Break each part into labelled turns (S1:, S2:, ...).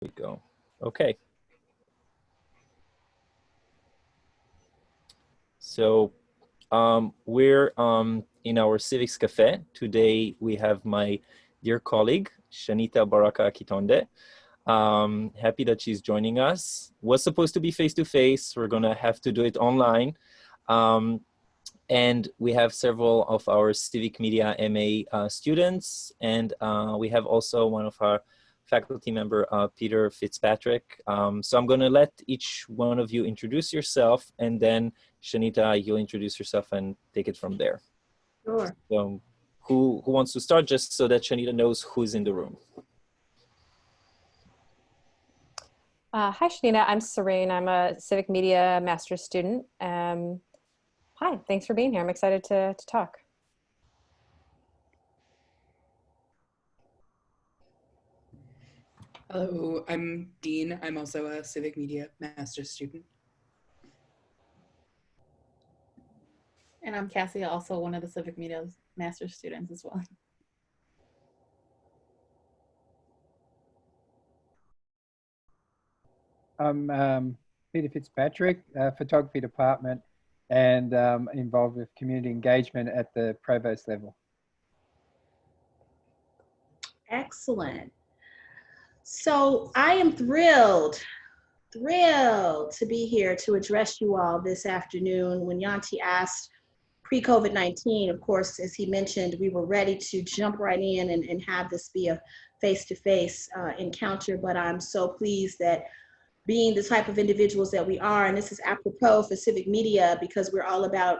S1: we go. Okay. So we're in our CivXCafe. Today we have my dear colleague, Shanita Baraka Akintonde. Happy that she's joining us. Was supposed to be face-to-face. We're gonna have to do it online. And we have several of our Civic Media MA students, and we have also one of our faculty member, Peter Fitzpatrick. So I'm gonna let each one of you introduce yourself, and then Shanita, you'll introduce yourself and take it from there.
S2: Sure.
S1: So who wants to start, just so that Shanita knows who's in the room?
S3: Hi, Shanita. I'm Serene. I'm a Civic Media Master's student. Hi, thanks for being here. I'm excited to talk.
S4: Hello, I'm Dean. I'm also a Civic Media Master's student.
S2: And I'm Cassie, also one of the Civic Media Master's students as well.
S5: I'm Peter Fitzpatrick, photography department, and involved with community engagement at the provost level.
S6: Excellent. So I am thrilled to be here to address you all this afternoon. When Yanti asked pre-COVID-19, of course, as he mentioned, we were ready to jump right in and have this be a face-to-face encounter, but I'm so pleased that being the type of individuals that we are, and this is apropos for civic media because we're all about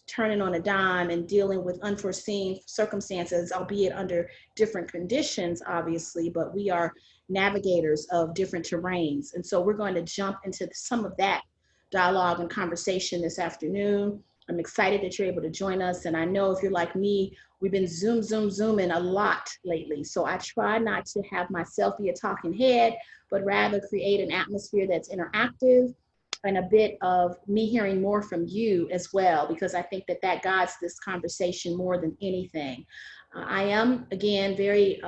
S6: turning on a dime and dealing with unforeseen circumstances, albeit under different conditions, obviously, but we are navigators of different terrains. And so we're going to jump into some of that dialogue and conversation this afternoon. I'm excited that you're able to join us. And I know if you're like me, we've been zooming a lot lately. So I try not to have myself be a talking head, but rather create an atmosphere that's interactive and a bit of me hearing more from you as well, because I think that that guides this conversation more than anything. I am, again, very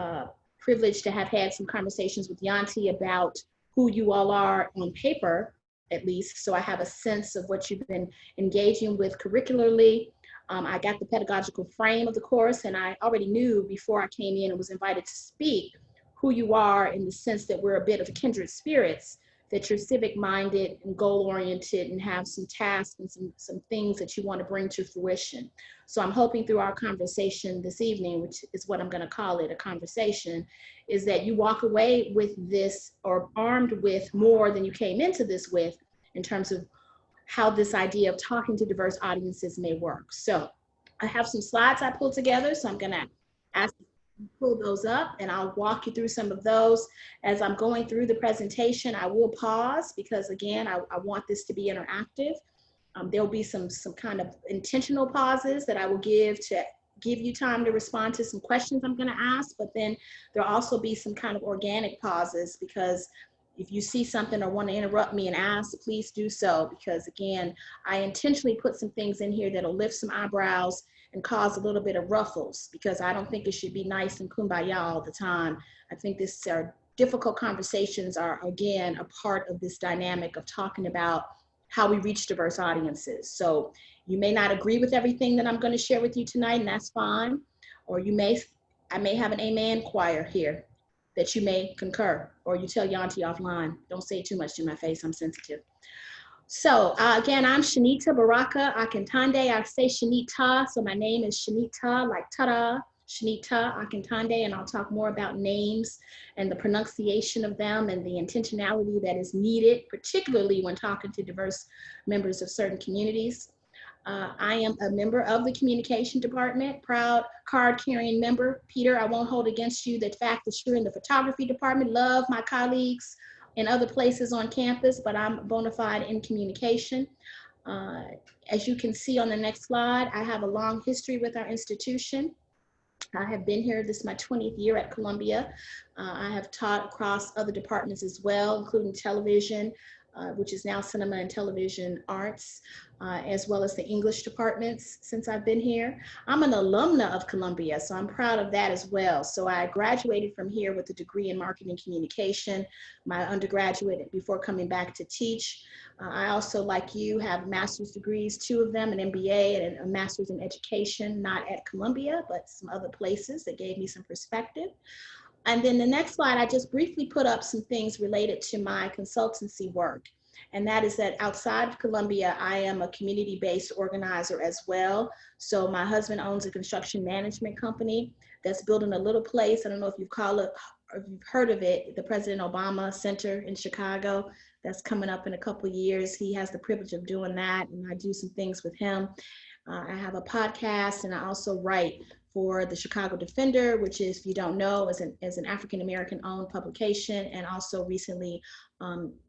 S6: privileged to have had some conversations with Yanti about who you all are on paper, at least, so I have a sense of what you've been engaging with curricularly. I got the pedagogical frame of the course, and I already knew before I came in and was invited to speak who you are, in the sense that we're a bit of kindred spirits, that you're civic-minded and goal-oriented and have some tasks and some things that you want to bring to fruition. So I'm hoping through our conversation this evening, which is what I'm going to call it, a conversation, is that you walk away with this, or armed with more than you came into this with, in terms of how this idea of talking to diverse audiences may work. So I have some slides I pulled together, so I'm going to ask pull those up and I'll walk you through some of those. As I'm going through the presentation, I will pause because again, I want this to be interactive. There'll be some kind of intentional pauses that I will give to give you time to respond to some questions I'm going to ask, but then there'll also be some kind of organic pauses, because if you see something or want to interrupt me and ask, please do so, because again, I intentionally put some things in here that'll lift some eyebrows and cause a little bit of ruffles, because I don't think it should be nice and kumbaya all the time. I think this difficult conversations are, again, a part of this dynamic of talking about how we reach diverse audiences. So you may not agree with everything that I'm going to share with you tonight, and that's fine. Or I may have an amen choir here that you may concur, or you tell Yanti offline, don't say too much to my face, I'm sensitive. So again, I'm Shanita Baraka Akintonde. I say Shanita, so my name is Shanita, like ta-da, Shanita Akintonde, and I'll talk more about names and the pronunciation of them and the intentionality that is needed, particularly when talking to diverse members of certain communities. I am a member of the communication department, proud card-carrying member. Peter, I won't hold against you the fact that you're in the photography department. Love my colleagues in other places on campus, but I'm bona fide in communication. As you can see on the next slide, I have a long history with our institution. I have been here, this is my 20th year at Columbia. I have taught across other departments as well, including television, which is now Cinema and Television Arts, as well as the English departments since I've been here. I'm an alumna of Columbia, so I'm proud of that as well. So I graduated from here with a degree in marketing communication, my undergraduate before coming back to teach. I also, like you, have master's degrees, 2 of them, an MBA and a master's in education, not at Columbia, but some other places that gave me some perspective. And then the next slide, I just briefly put up some things related to my consultancy work. And that is that outside of Columbia, I am a community-based organizer as well. So my husband owns a construction management company that's building a little place. I don't know if you've heard of it, the President Obama Center in Chicago. That's coming up in a couple of years. He has the privilege of doing that, and I do some things with him. I have a podcast, and I also write for the Chicago Defender, which is, if you don't know, is an African-American owned publication, and also recently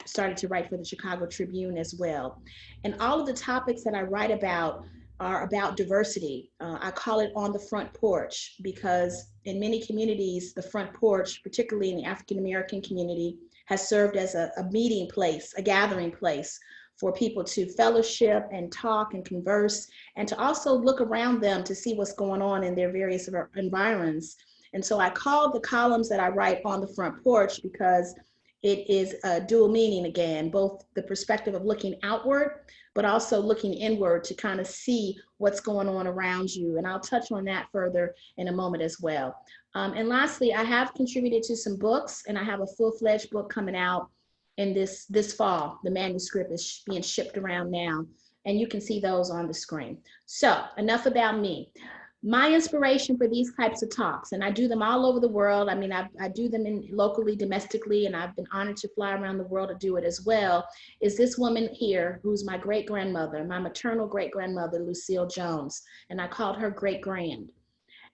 S6: started to write for the Chicago Tribune as well. And all of the topics that I write about are about diversity. I call it on the front porch because in many communities, the front porch, particularly in the African-American community, has served as a meeting place, a gathering place for people to fellowship and talk and converse, and to also look around them to see what's going on in their various environs. And so I call the columns that I write on the front porch because it is a dual meaning again, both the perspective of looking outward, but also looking inward to kind of see what's going on around you. And I'll touch on that further in a moment as well. And lastly, I have contributed to some books, and I have a full-fledged book coming out in this fall. The manuscript is being shipped around now, and you can see those on the screen. So enough about me. My inspiration for these types of talks, and I do them all over the world. I mean, I do them locally, domestically, and I've been honored to fly around the world to do it as well, is this woman here, who's my great-grandmother, my maternal great-grandmother, Lucille Jones, and I called her great-grand.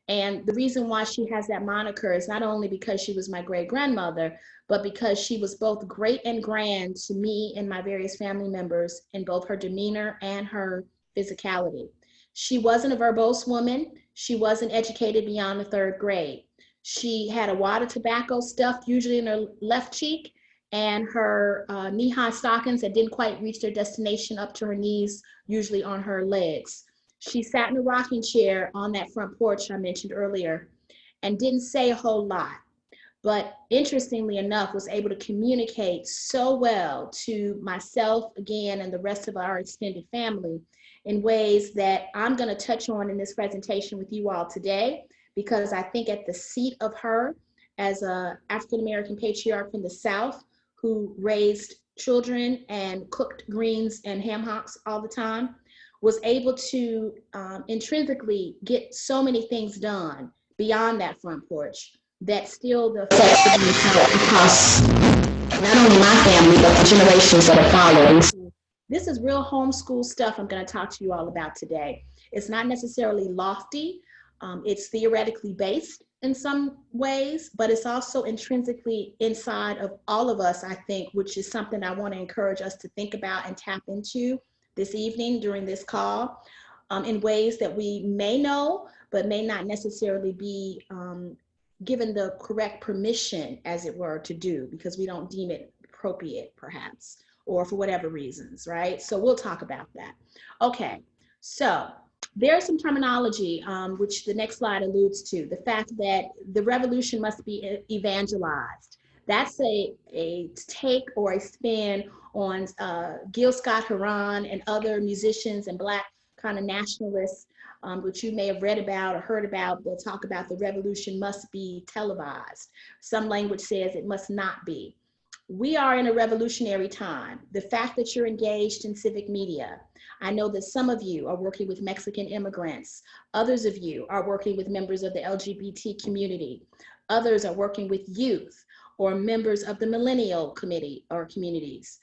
S6: And the reason why she has that moniker is not only because she was my great-grandmother, but because she was both great and grand to me and my various family members in both her demeanor and her physicality. She wasn't a verbose woman. She wasn't educated beyond the 3rd grade. She had a wad of tobacco stuffed usually in her left cheek, and her knee-high stockings that didn't quite reach their destination up to her knees, usually on her legs. She sat in a rocking chair on that front porch I mentioned earlier and didn't say a whole lot, but interestingly enough, was able to communicate so well to myself, again, and the rest of our extended family in ways that I'm going to touch on in this presentation with you all today, because I think at the seat of her as an African-American patriarch from the South who raised children and cooked greens and ham hocks all the time, was able to intrinsically get so many things done beyond that front porch that still the effects of being felt across not only my family, but the generations that are following. This is real homeschool stuff I'm going to talk to you all about today. It's not necessarily lofty. It's theoretically based in some ways, but it's also intrinsically inside of all of us, I think, which is something I want to encourage us to think about and tap into this evening during this call in ways that we may know, but may not necessarily be given the correct permission, as it were, to do, because we don't deem it appropriate, perhaps, or for whatever reasons, right? So we'll talk about that. Okay, so there's some terminology, which the next slide alludes to, the fact that the revolution must be evangelized. That's a take or a spin on Gil Scott-Heron and other musicians and Black kind of nationalists, which you may have read about or heard about. They'll talk about the revolution must be televised. Some language says it must not be. We are in a revolutionary time. The fact that you're engaged in civic media, I know that some of you are working with Mexican immigrants. Others of you are working with members of the LGBT community. Others are working with youth or members of the millennial committee or communities.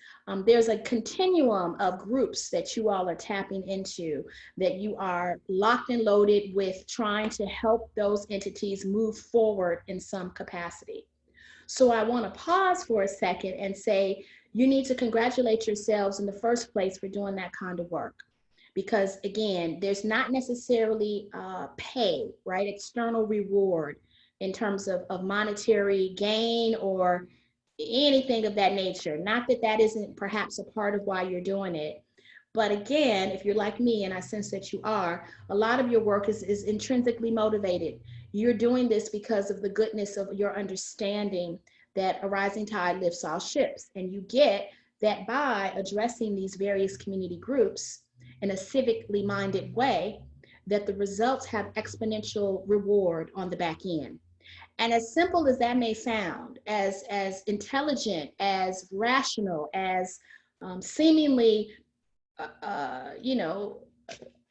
S6: There's a continuum of groups that you all are tapping into, that you are locked and loaded with trying to help those entities move forward in some capacity. So I want to pause for a second and say, you need to congratulate yourselves in the first place for doing that kind of work. Because again, there's not necessarily pay, right? External reward in terms of monetary gain or anything of that nature. Not that that isn't perhaps a part of why you're doing it. But again, if you're like me, and I sense that you are, a lot of your work is intrinsically motivated. You're doing this because of the goodness of your understanding that a rising tide lifts all ships. And you get that by addressing these various community groups in a civically minded way, that the results have exponential reward on the back end. And as simple as that may sound, as intelligent, as rational, as seemingly, you know,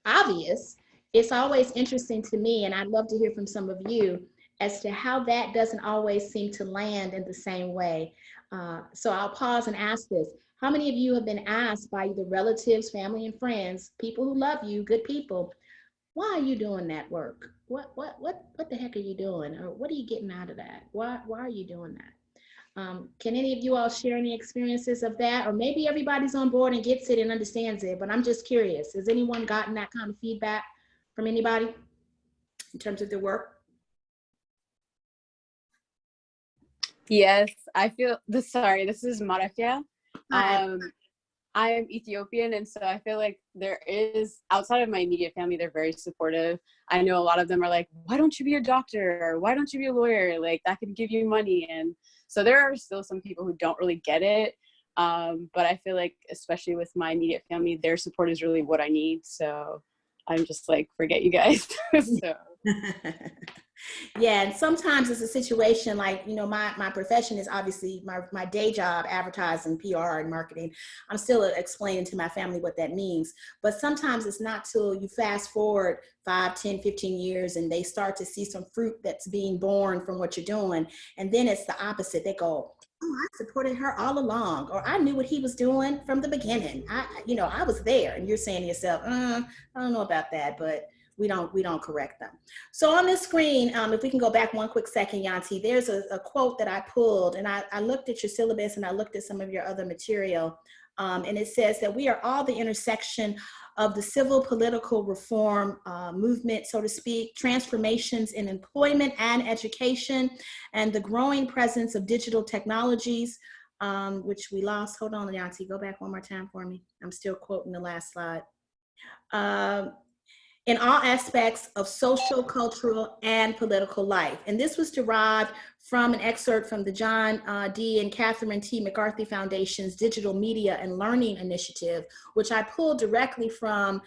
S6: obvious, it's always interesting to me, and I'd love to hear from some of you as to how that doesn't always seem to land in the same way. So I'll pause and ask this. How many of you have been asked by either relatives, family and friends, people who love you, good people, why are you doing that work? What the heck are you doing? Or what are you getting out of that? Why are you doing that? Can any of you all share any experiences of that? Or maybe everybody's on board and gets it and understands it, but I'm just curious. Has anyone gotten that kind of feedback from anybody in terms of their work?
S7: Yes, I feel this. Sorry, this is Marafia.
S6: Hi.
S7: I am Ethiopian, and so I feel like there is, outside of my immediate family, they're very supportive. I know a lot of them are like, why don't you be a doctor? Or why don't you be a lawyer? Like, that could give you money. And so there are still some people who don't really get it. But I feel like, especially with my immediate family, their support is really what I need. So I'm just like, forget you guys. So.
S6: Yeah, and sometimes it's a situation like, you know, my profession is obviously my day job, advertising, PR, and marketing. I'm still explaining to my family what that means. But sometimes it's not till you fast forward 5, 10, 15 years and they start to see some fruit that's being born from what you're doing. And then it's the opposite. They go, oh, I supported her all along, or I knew what he was doing from the beginning. I was there. And you're saying to yourself, I don't know about that, but we don't correct them. So on this screen, if we can go back one quick second, Yanti, there's a quote that I pulled, and I looked at your syllabus and I looked at some of your other material, and it says that we are all the intersection of the civil political reform movement, so to speak, transformations in employment and education, and the growing presence of digital technologies, which we lost. Hold on, Yanti, go back one more time for me. I'm still quoting the last slide. In all aspects of social, cultural, and political life. And this was derived from an excerpt from the John D. and Catherine T. McCarthy Foundation's Digital Media and Learning Initiative, which I pulled directly from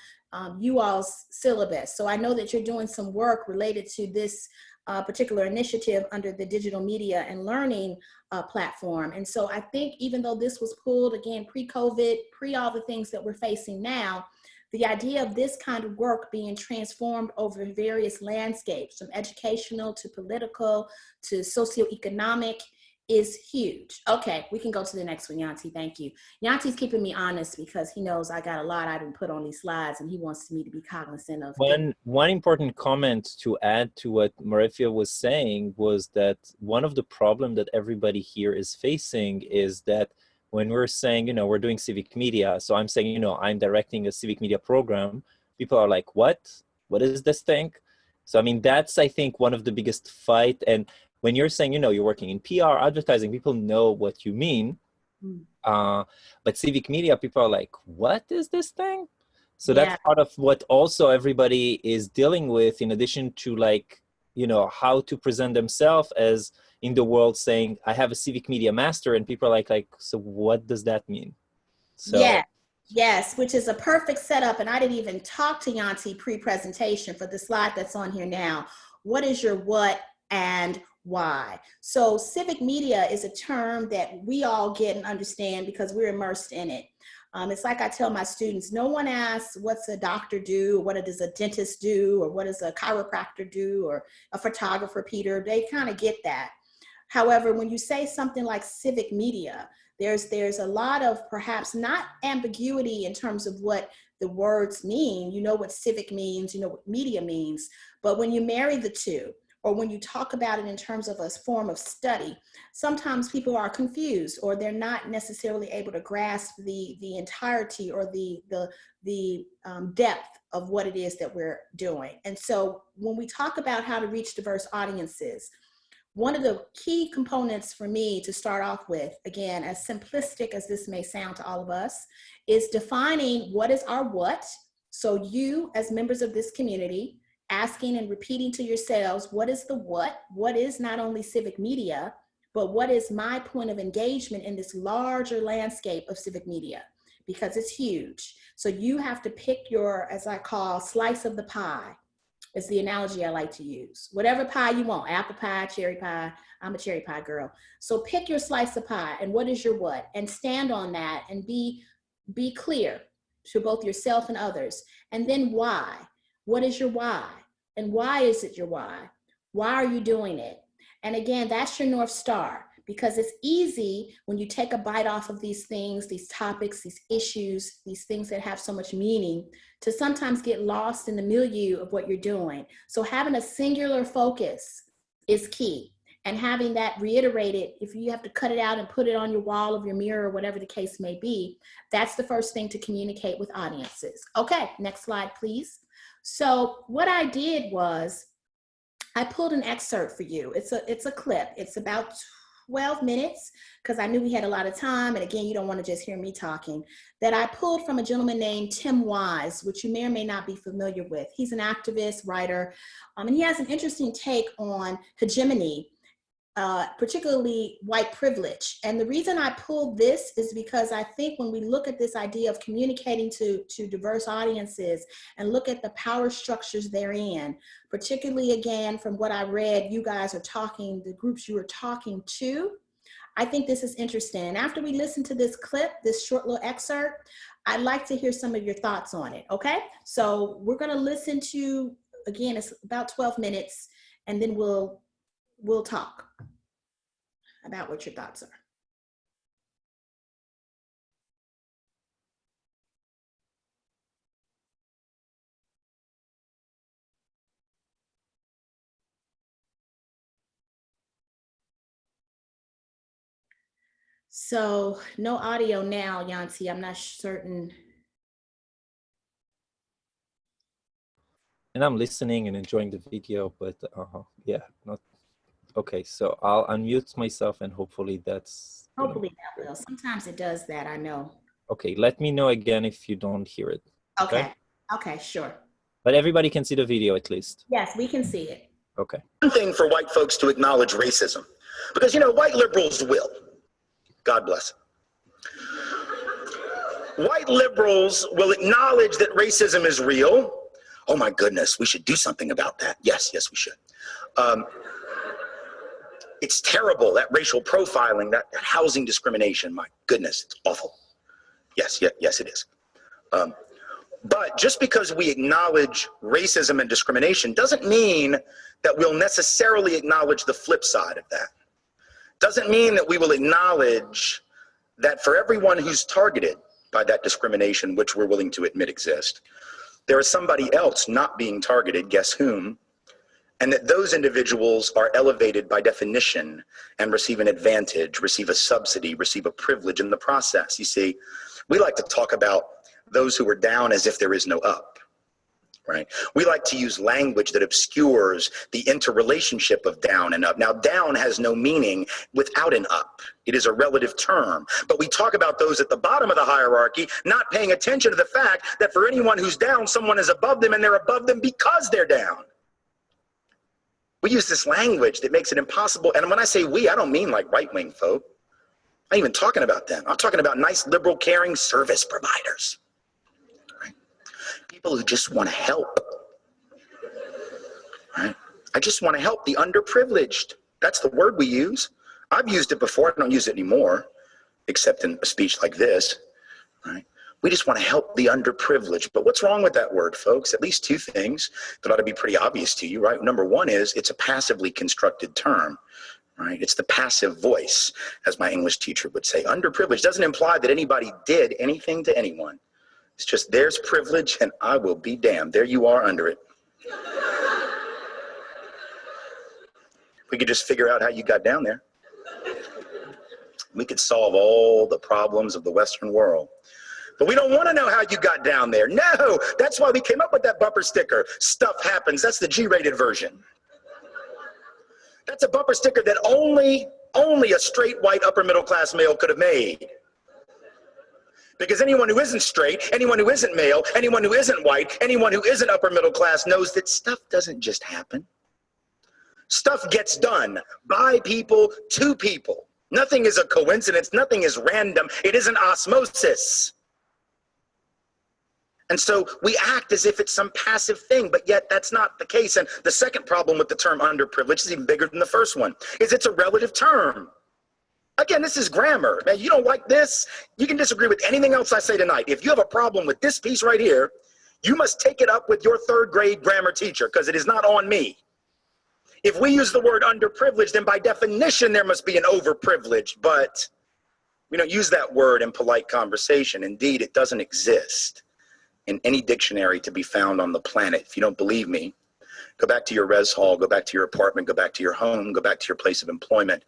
S6: you all's syllabus. So I know that you're doing some work related to this particular initiative under the Digital Media and Learning platform. And so I think even though this was pulled, again, pre-COVID, pre all the things that we're facing now, the idea of this kind of work being transformed over various landscapes, from educational to political to socioeconomic, is huge. Okay, we can go to the next one, Yanti, thank you. Yanti's keeping me honest because he knows I got a lot I didn't put on these slides and he wants me to be cognizant of.
S1: One important comment to add to what Marifia was saying was that one of the problems that everybody here is facing is that when we're saying, you know, we're doing civic media, so I'm saying, you know, I'm directing a civic media program, people are like, what? What is this thing? So, I mean, that's, I think, one of the biggest fight. And when you're saying, you know, you're working in PR, advertising, people know what you mean. But civic media, people are like, what is this thing? So that's part of what also everybody is dealing with, in addition to, like, you know, how to present themselves as in the world, saying, I have a civic media master, and people are like, so what does that mean? So
S6: yes, which is a perfect setup. And I didn't even talk to Yanti pre-presentation for the slide that's on here now. What is your what and why? So civic media is a term that we all get and understand because we're immersed in it. It's like I tell my students, no one asks what's a doctor do, or what does a dentist do, or what does a chiropractor do, or a photographer, Peter. They kind of get that. However, when you say something like civic media, there's a lot of perhaps not ambiguity in terms of what the words mean. You know what civic means, you know what media means, but when you marry the two, or when you talk about it in terms of a form of study, sometimes people are confused, or they're not necessarily able to grasp the entirety or the depth of what it is that we're doing. And so when we talk about how to reach diverse audiences, one of the key components for me to start off with, again, as simplistic as this may sound to all of us, is defining what is our what. So you, as members of this community, asking and repeating to yourselves, what is the what? What is not only civic media, but what is my point of engagement in this larger landscape of civic media? Because it's huge. So you have to pick your, as I call, slice of the pie. Is the analogy I like to use. Whatever pie you want, apple pie, cherry pie. I'm a cherry pie girl. So pick your slice of pie and what is your what? And stand on that and be clear to both yourself and others. And then why? What is your why? And why is it your why? Why are you doing it? And again, that's your North Star, because it's easy when you take a bite off of these things, these topics, these issues, these things that have so much meaning, to sometimes get lost in the milieu of what you're doing. So having a singular focus is key. And having that reiterated, if you have to cut it out and put it on your wall of your mirror or whatever the case may be, that's the first thing to communicate with audiences. Okay, next slide, please. So what I did was I pulled an excerpt for you. It's a clip. It's about 12 minutes, because I knew we had a lot of time. And again, you don't want to just hear me talking, that I pulled from a gentleman named Tim Wise, which you may or may not be familiar with. He's an activist, writer, and he has an interesting take on hegemony, particularly white privilege. And the reason I pulled this is because I think when we look at this idea of communicating to diverse audiences and look at the power structures therein, particularly again, from what I read, you guys are talking, the groups you are talking to, I think this is interesting. And after we listen to this clip, this short little excerpt, I'd like to hear some of your thoughts on it, okay? So we're gonna listen to, again, it's about 12 minutes, and then we'll talk about what your thoughts are. So no audio now, Yanti. I'm not certain.
S1: And I'm listening and enjoying the video, but yeah, not okay. So I'll unmute myself, and hopefully that's
S6: Hopefully that will. Sometimes it does that, I know.
S1: okay. Let me know again if you don't hear it.
S6: Okay. Okay, sure.
S1: But everybody can see the video at least.
S6: Yes, we can see it.
S1: Okay.
S8: One thing for white folks to acknowledge racism, because, you know, white liberals will. God bless them. White liberals will acknowledge that racism is real. Oh my goodness, we should do something about that. Yes, we should. It's terrible, that racial profiling, that housing discrimination. My goodness, it's awful. Yes, it is. But just because we acknowledge racism and discrimination doesn't mean that we'll necessarily acknowledge the flip side of that. Doesn't mean that we will acknowledge that for everyone who's targeted by that discrimination, which we're willing to admit exists, there is somebody else not being targeted, guess whom, and that those individuals are elevated by definition and receive an advantage, receive a subsidy, receive a privilege in the process. You see, we like to talk about those who are down as if there is no up, right? We like to use language that obscures the interrelationship of down and up. Now, down has no meaning without an up. It is a relative term, but we talk about those at the bottom of the hierarchy, not paying attention to the fact that for anyone who's down, someone is above them, and they're above them because they're down. We use this language that makes it impossible. And when I say we, I don't mean like right-wing folk. I'm even talking about them. I'm talking about nice, liberal, caring service providers. Right? People who just want to help. Right? I just want to help the underprivileged. That's the word we use. I've used it before. I don't use it anymore, except in a speech like this. Right? We just want to help the underprivileged. But what's wrong with that word, folks? At least two things that ought to be pretty obvious to you, right? Number one is it's a passively constructed term, right? It's the passive voice, as my English teacher would say. Underprivileged doesn't imply that anybody did anything to anyone. It's just there's privilege and I will be damned. There you are under it. We could just figure out how you got down there. We could solve all the problems of the Western world. But we don't want to know how you got down there. No, that's why we came up with that bumper sticker. Stuff happens. That's the G-rated version. That's a bumper sticker that only a straight white upper middle class male could have made. Because anyone who isn't straight, anyone who isn't male, anyone who isn't white, anyone who isn't upper middle class knows that stuff doesn't just happen. Stuff gets done by people to people. Nothing is a coincidence. Nothing is random. It is an osmosis. And so we act as if it's some passive thing, but yet that's not the case. And the second problem with the term underprivileged is even bigger than the first one, is it's a relative term. Again, this is grammar. Man, you don't like this, you can disagree with anything else I say tonight. If you have a problem with this piece right here, you must take it up with your third grade grammar teacher, because it is not on me. If we use the word underprivileged, then by definition, there must be an overprivileged, but we don't use that word in polite conversation. Indeed, it doesn't exist in any dictionary to be found on the planet. If you don't believe me, go back to your res hall, go back to your apartment, go back to your home, go back to your place of employment.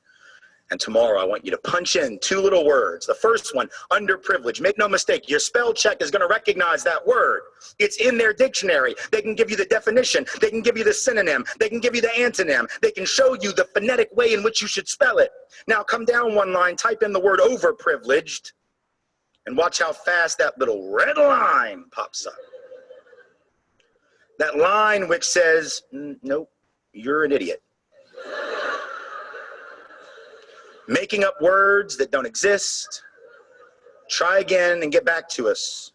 S8: And tomorrow I want you to punch in 2 little words. The first one, underprivileged. Make no mistake, your spell check is going to recognize that word. It's in their dictionary. They can give you the definition. They can give you the synonym. They can give you the antonym. They can show you the phonetic way in which you should spell it. Now come down one line, type in the word overprivileged, and watch how fast that little red line pops up. That line which says, nope, you're an idiot. Making up words that don't exist. Try again and get back to us.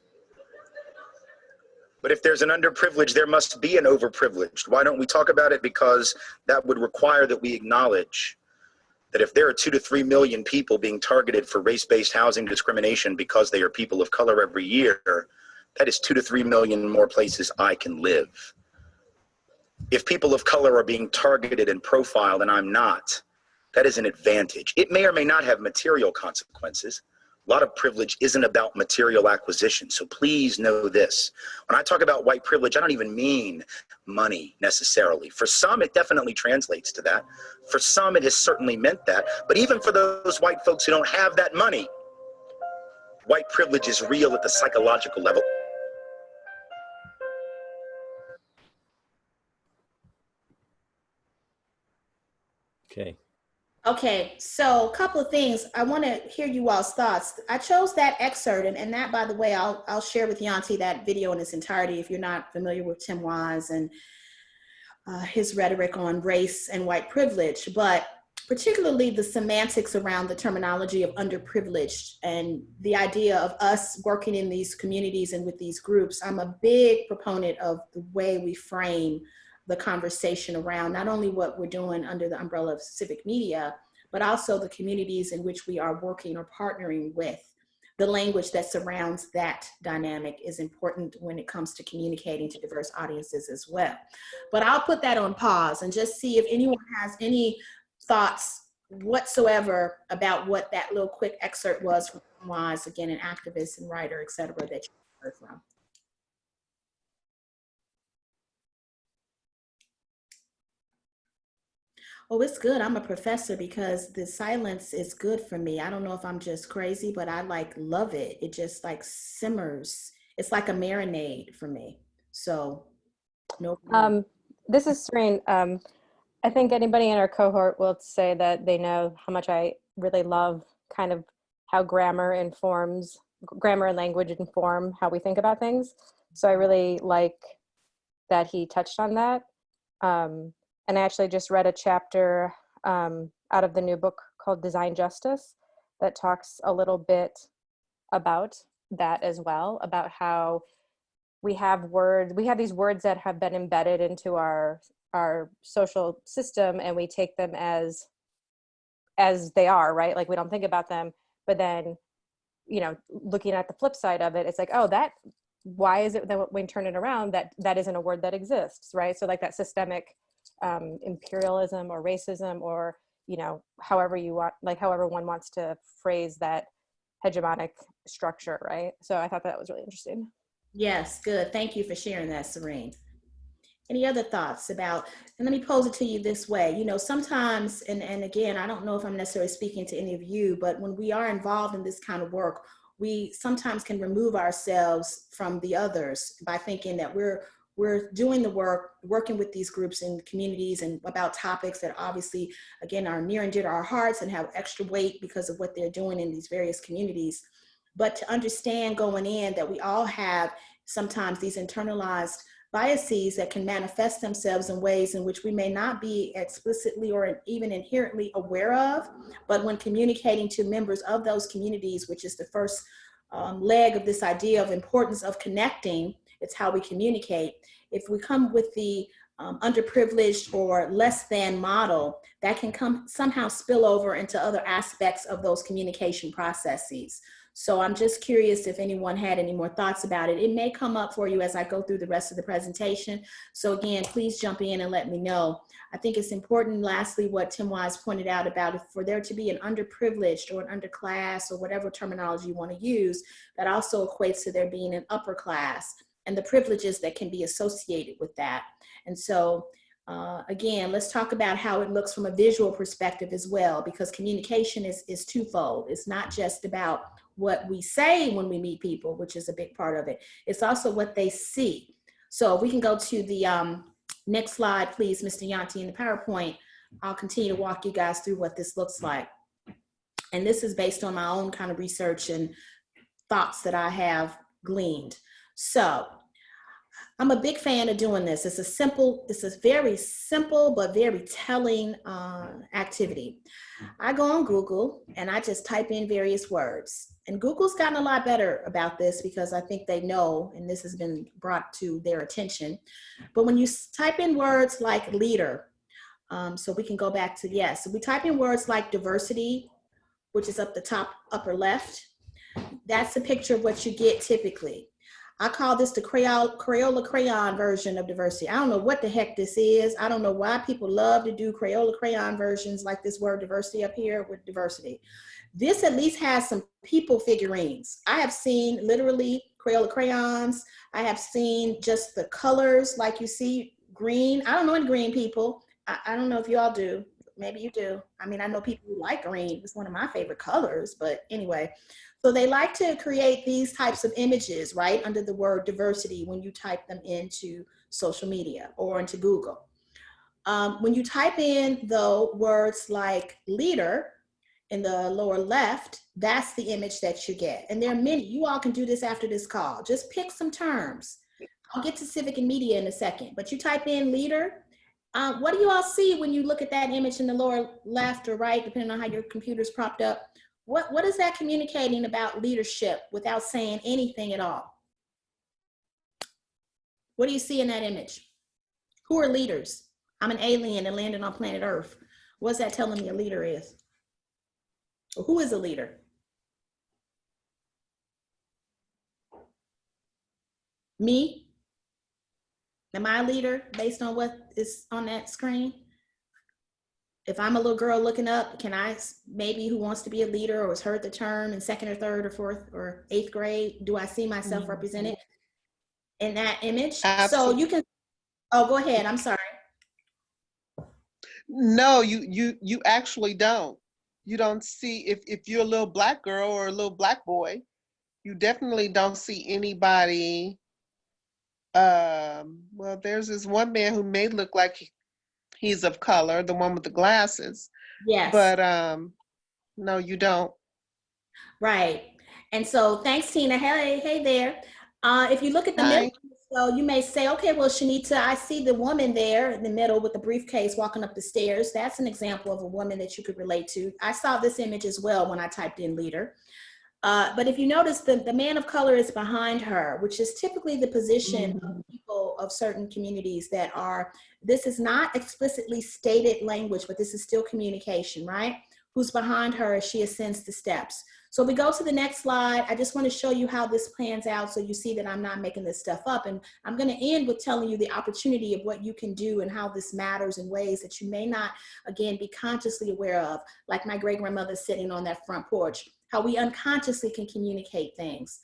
S8: But if there's an underprivileged, there must be an overprivileged. Why don't we talk about it? Because that would require that we acknowledge that if there are 2 to 3 million people being targeted for race-based housing discrimination because they are people of color every year, that is 2 to 3 million more places I can live. If people of color are being targeted and profiled and I'm not, that is an advantage. It may or may not have material consequences. A lot of privilege isn't about material acquisition. So please know this. When I talk about white privilege, I don't even mean money necessarily. For some, it definitely translates to that. For some, it has certainly meant that. But even for those white folks who don't have that money, white privilege is real at the psychological level.
S1: Okay.
S6: Okay, so a couple of things. I want to hear you all's thoughts. I chose that excerpt, and that, by the way, I'll share with Yanti that video in its entirety if you're not familiar with Tim Wise and his rhetoric on race and white privilege, but particularly the semantics around the terminology of underprivileged and the idea of us working in these communities and with these groups. I'm a big proponent of the way we frame the conversation around not only what we're doing under the umbrella of civic media, but also the communities in which we are working or partnering with. The language that surrounds that dynamic is important when it comes to communicating to diverse audiences as well. But I'll put that on pause and just see if anyone has any thoughts whatsoever about what that little quick excerpt was from Wise, again, an activist and writer, et cetera, that you heard from. Oh, it's good. I'm a professor because the silence is good for me. I don't know if I'm just crazy, but I love it. It just simmers. It's like a marinade for me. So no problem.
S3: This is Serene. I think anybody in our cohort will say that they know how much I really love kind of how grammar and language inform how we think about things. So I really like that he touched on that. And I actually just read a chapter out of the new book called Design Justice that talks a little bit about that as well, about how we have these words that have been embedded into our social system, and we take them as they are, right? Like we don't think about them, but then, looking at the flip side of it, it's like, oh, why is it that when we turn it around, that isn't a word that exists, right? So like that systemic imperialism or racism, or however one wants to phrase that hegemonic structure, right? So I thought that was really interesting.
S6: Yes, good. Thank you for sharing that, Serene. Any other thoughts about, and let me pose it to you this way, sometimes, and again, I don't know if I'm necessarily speaking to any of you, but when we are involved in this kind of work, we sometimes can remove ourselves from the others by thinking that we're we're doing the work, working with these groups and communities and about topics that obviously, again, are near and dear to our hearts and have extra weight because of what they're doing in these various communities. But to understand going in that we all have sometimes these internalized biases that can manifest themselves in ways in which we may not be explicitly or even inherently aware of, but when communicating to members of those communities, which is the first leg of this idea of importance of connecting, it's how we communicate. If we come with the underprivileged or less than model, that can somehow spill over into other aspects of those communication processes. So I'm just curious if anyone had any more thoughts about it. It may come up for you as I go through the rest of the presentation. So again, please jump in and let me know. I think it's important, lastly, what Tim Wise pointed out about if for there to be an underprivileged or an underclass or whatever terminology you want to use, that also equates to there being an upper class and the privileges that can be associated with that. And so again, let's talk about how it looks from a visual perspective as well, because communication is twofold. It's not just about what we say when we meet people, which is a big part of it. It's also what they see. So we can go to the next slide, please, Mr. Yanti, in the PowerPoint. I'll continue to walk you guys through what this looks like. And this is based on my own kind of research and thoughts that I have gleaned. So I'm a big fan of doing this. It's a very simple but very telling activity. I go on Google and I just type in various words. And Google's gotten a lot better about this because I think they know, and this has been brought to their attention. But when you type in words like leader, so we can go back to, yes, so we type in words like diversity, which is up the top upper left. That's a picture of what you get typically. I call this the Crayola crayon version of diversity. I don't know what the heck this is. I don't know why people love to do Crayola crayon versions like this word diversity up here with diversity. This at least has some people figurines. I have seen literally Crayola crayons. I have seen just the colors like you see green. I don't know any green people. I don't know if you all do. Maybe you do. I mean, I know people who like green. It's one of my favorite colors, but anyway. So they like to create these types of images, right, under the word diversity when you type them into social media or into Google. When you type in, though, words like leader in the lower left, that's the image that you get. And there are many. You all can do this after this call. Just pick some terms. I'll get to civic and media in a second, but you type in leader. What do you all see when you look at that image in the lower left or right, depending on how your computer's propped up? What is that communicating about leadership without saying anything at all? What do you see in that image? Who are leaders? I'm an alien and landed on planet Earth. What's that telling me a leader is? Or who is a leader? Me? Am I a leader based on what is on that screen? If I'm a little girl looking up, can I, maybe who wants to be a leader or has heard the term in second or third or fourth or eighth grade, do I see myself represented in that image? Absolutely. So you can, oh, go ahead, I'm sorry.
S9: No, you actually don't. You don't see, if you're a little black girl or a little black boy, you definitely don't see anybody. Well, there's this one man who may look like he's of color, the one with the glasses.
S6: Yes.
S9: But no, you don't.
S6: Right. And so thanks, Tina. Hey there. If you look at the middle, so you may say, okay, well, Shanita, I see the woman there in the middle with the briefcase walking up the stairs. That's an example of a woman that you could relate to. I saw this image as well when I typed in leader. But if you notice, the man of color is behind her, which is typically the position of people of certain communities that are, this is not explicitly stated language, but this is still communication, right? Who's behind her as she ascends the steps. So we go to the next slide. I just want to show you how this plans out so you see that I'm not making this stuff up. And I'm going to end with telling you the opportunity of what you can do and how this matters in ways that you may not, again, be consciously aware of, like my great-grandmother sitting on that front porch, how we unconsciously can communicate things.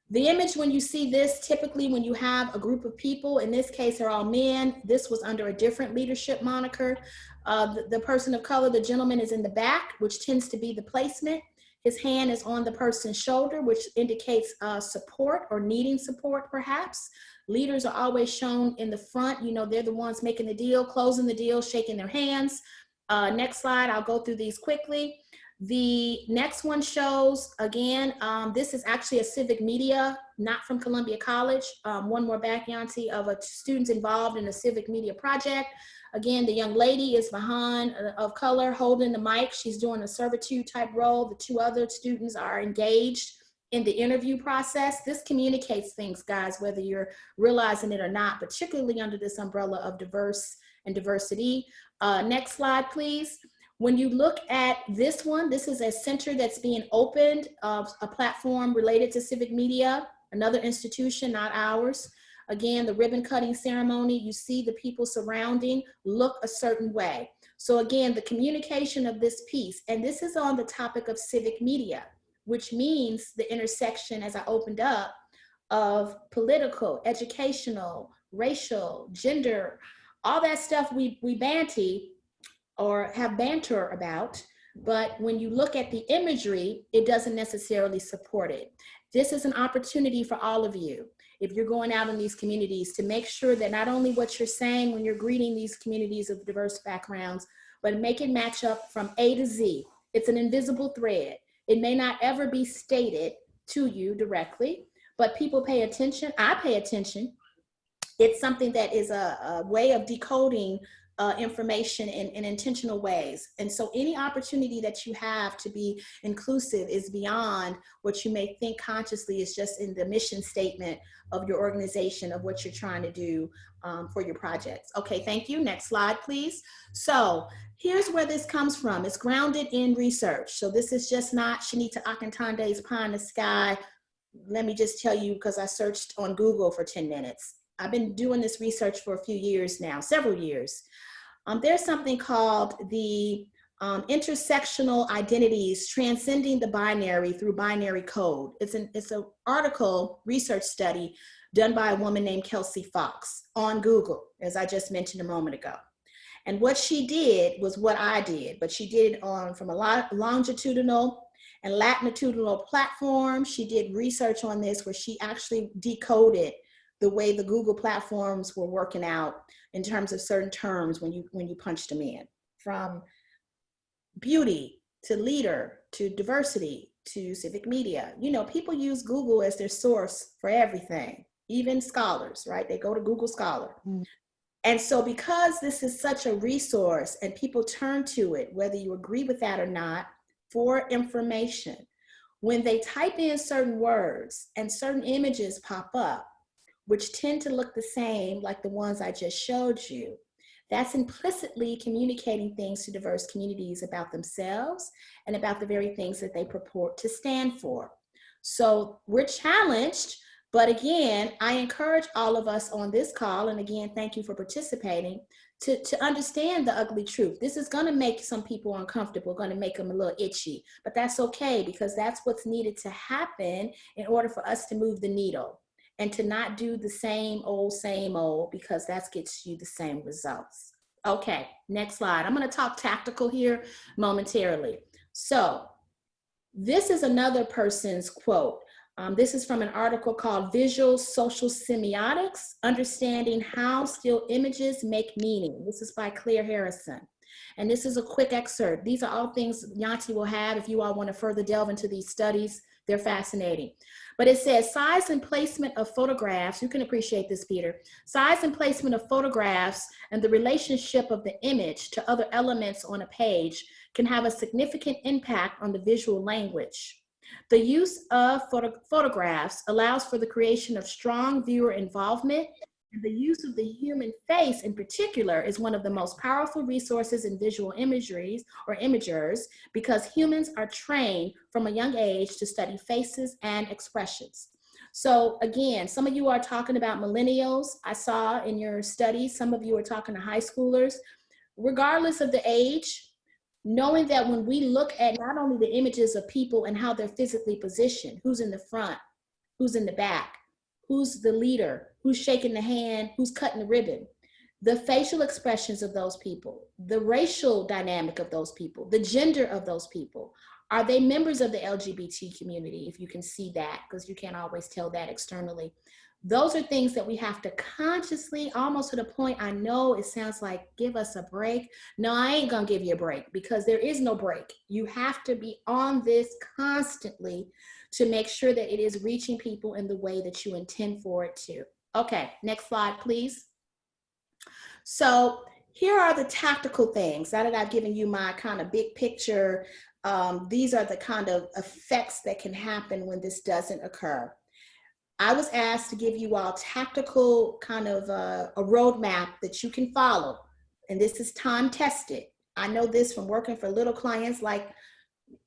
S6: The image, when you see this, typically when you have a group of people, in this case are all men, this was under a different leadership moniker. The person of color, the gentleman, is in the back, which tends to be the placement. His hand is on the person's shoulder, which indicates support or needing support, perhaps. Leaders are always shown in the front. You know, they're the ones making the deal, closing the deal, shaking their hands. Next slide, I'll go through these quickly. The next one shows, again, this is actually a civic media, not from Columbia College. One more back, Yanti, of students involved in a civic media project. Again, the young lady is behind, of color, holding the mic. She's doing a servitude type role. The two other students are engaged in the interview process. This communicates things, guys, whether you're realizing it or not, particularly under this umbrella of diverse and diversity. Next slide, please. When you look at this one, this is a center that's being opened, a platform related to civic media, another institution, not ours. Again, the ribbon cutting ceremony, you see the people surrounding look a certain way. So again, the communication of this piece, and this is on the topic of civic media, which means the intersection, as I opened up, of political, educational, racial, gender, all that stuff we banty or have banter about, but when you look at the imagery, it doesn't necessarily support it. This is an opportunity for all of you, if you're going out in these communities, to make sure that not only what you're saying when you're greeting these communities of diverse backgrounds, but make it match up from A to Z. It's an invisible thread. It may not ever be stated to you directly, but people pay attention. I pay attention. It's something that is a way of decoding information in intentional ways. And so any opportunity that you have to be inclusive is beyond what you may think consciously is just in the mission statement of your organization, of what you're trying to do for your projects. Okay, thank you. Next slide, please. So here's where this comes from. It's grounded in research. So this is just not Shanita Akintonde's pie in the sky. Let me just tell you, because I searched on Google for 10 minutes. I've been doing this research for a few years now, several years. There's something called the intersectional identities transcending the binary through binary code. It's an article, research study done by a woman named Kelsey Fox on Google, as I just mentioned a moment ago. And what she did was what I did, but she did it from a longitudinal and latitudinal platform. She did research on this where she actually decoded the way the Google platforms were working out in terms of certain terms when you punched them in, from beauty to leader to diversity to civic media. You know, people use Google as their source for everything, even scholars, right? They go to Google Scholar. Mm-hmm. And so because this is such a resource and people turn to it, whether you agree with that or not, for information, when they type in certain words and certain images pop up, which tend to look the same like the ones I just showed you, that's implicitly communicating things to diverse communities about themselves and about the very things that they purport to stand for. So we're challenged, but again, I encourage all of us on this call, and again, thank you for participating, to understand the ugly truth. This is gonna make some people uncomfortable, gonna make them a little itchy, but that's okay, because that's what's needed to happen in order for us to move the needle and to not do the same old, because that gets you the same results. Okay, next slide. I'm gonna talk tactical here momentarily. So this is another person's quote. This is from an article called Visual Social Semiotics, Understanding How Still Images Make Meaning. This is by Claire Harrison. And this is a quick excerpt. These are all things Yanti will have if you all want to further delve into these studies. They're fascinating. But it says size and placement of photographs. You can appreciate this, Peter. Size and placement of photographs and the relationship of the image to other elements on a page can have a significant impact on the visual language. The use of photographs allows for the creation of strong viewer involvement, and the use of the human face in particular is one of the most powerful resources in visual imageries or imagers, because humans are trained from a young age to study faces and expressions. So again, some of you are talking about millennials. I saw in your studies, some of you are talking to high schoolers. Regardless of the age, knowing that when we look at not only the images of people and how they're physically positioned, who's in the front, who's in the back, who's the leader, who's shaking the hand, who's cutting the ribbon, the facial expressions of those people, the racial dynamic of those people, the gender of those people, Are they members of the LGBT community? If you can see that, because you can't always tell that externally. Those are things that we have to consciously, almost to the point, I know it sounds like, give us a break. No, I ain't gonna give you a break, because there is no break. You have to be on this constantly to make sure that it is reaching people in the way that you intend for it to. Okay, next slide, please. So here are the tactical things. Now that I've given you my kind of big picture, these are the kind of effects that can happen when this doesn't occur. I was asked to give you all tactical kind of a roadmap that you can follow. And this is time tested. I know this from working for little clients like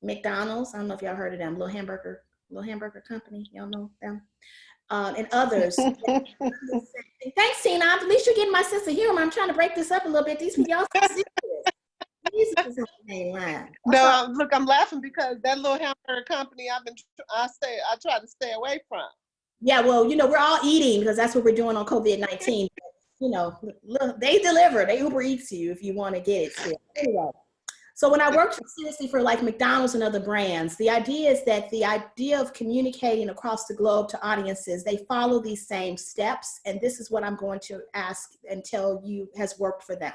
S6: McDonald's. I don't know if y'all heard of them, little hamburger company. Y'all know them? And others. Thanks, Tina. At least you're getting my sense of humor. I'm trying to break this up a little bit. These y'all so serious. Jesus is the line.
S9: No, look, I'm laughing because that little hamburger company I try to stay away from.
S6: Yeah, well, you know, we're all eating because that's what we're doing on COVID-19. You know, look, they deliver. They Uber Eats you if you want to get it still. Anyway. So when I worked seriously for like McDonald's and other brands, the idea is that the idea of communicating across the globe to audiences, they follow these same steps. And this is what I'm going to ask and tell you has worked for them.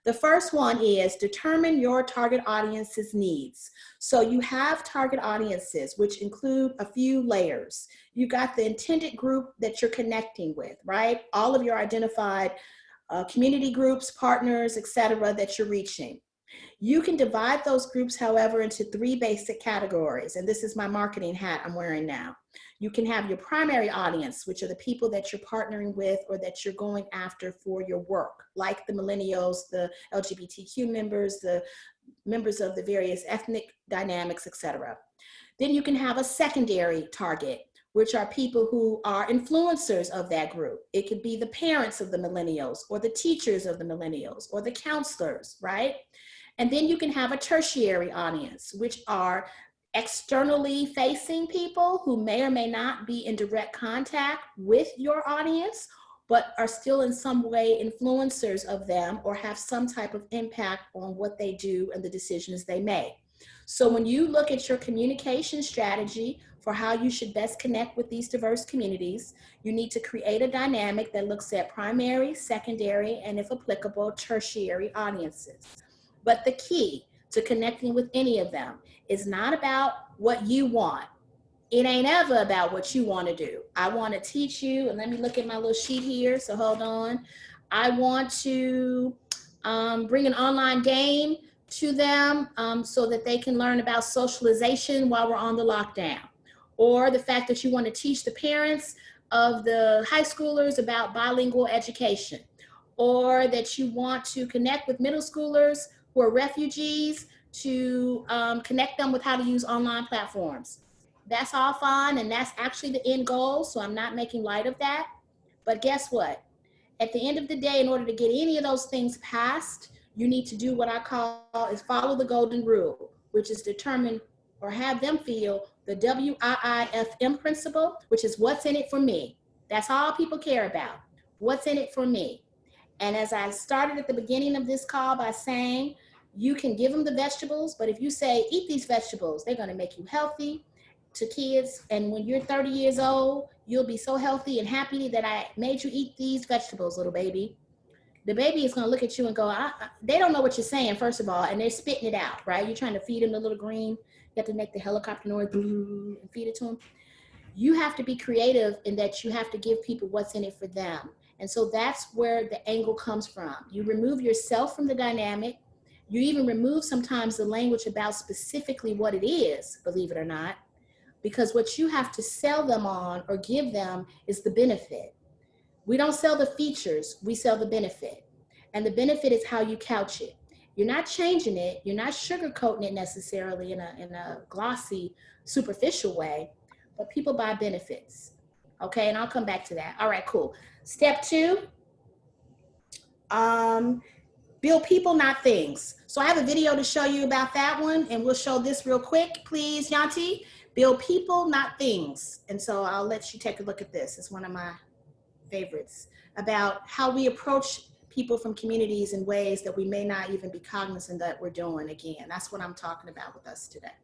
S6: The first one is determine your target audience's needs. So you have target audiences, which include a few layers. You got the intended group that you're connecting with, right? All of your identified community groups, partners, etc., that you're reaching. You can divide those groups, however, into 3 basic categories. And this is my marketing hat I'm wearing now. You can have your primary audience, which are the people that you're partnering with or that you're going after for your work, like the millennials, the LGBTQ members, the members of the various ethnic dynamics, etc. Then you can have a secondary target, which are people who are influencers of that group. It could be the parents of the millennials or the teachers of the millennials or the counselors, right? And then you can have a tertiary audience, which are externally facing people who may or may not be in direct contact with your audience, but are still in some way influencers of them or have some type of impact on what they do and the decisions they make. So when you look at your communication strategy for how you should best connect with these diverse communities, you need to create a dynamic that looks at primary, secondary, and if applicable, tertiary audiences. But the key to connecting with any of them is not about what you want. It ain't ever about what you want to do. I want to teach you, and let me look at my little sheet here, so hold on. I want to bring an online game to them so that they can learn about socialization while we're on the lockdown. Or the fact that you want to teach the parents of the high schoolers about bilingual education. Or that you want to connect with middle schoolers who are refugees to connect them with how to use online platforms. That's all fine, and that's actually the end goal, so I'm not making light of that. But guess what? At the end of the day, in order to get any of those things passed, you need to do what I call is follow the golden rule, which is determine or have them feel the WIIFM principle, which is what's in it for me. That's all people care about. What's in it for me? And as I started at the beginning of this call by saying, you can give them the vegetables, but if you say, eat these vegetables, they're gonna make you healthy to kids. And when you're 30 years old, you'll be so healthy and happy that I made you eat these vegetables, little baby. The baby is gonna look at you and go, they don't know what you're saying, first of all, and they're spitting it out, right? You're trying to feed them the little green, you have to make the helicopter noise and feed it to them. You have to be creative in that you have to give people what's in it for them. And so that's where the angle comes from. You remove yourself from the dynamic. You even remove sometimes the language about specifically what it is, believe it or not, because what you have to sell them on or give them is the benefit. We don't sell the features, we sell the benefit. And the benefit is how you couch it. You're not changing it, you're not sugarcoating it necessarily in a glossy, superficial way, but people buy benefits. Okay, and I'll come back to that. All right, cool. Step 2, build people, not things. So I have a video to show you about that one, and we'll show this real quick, please, Yanti. Build people, not things. And so I'll let you take a look at this. It's one of my favorites about how we approach people from communities in ways that we may not even be cognizant that we're doing. Again, that's what I'm talking about with us today.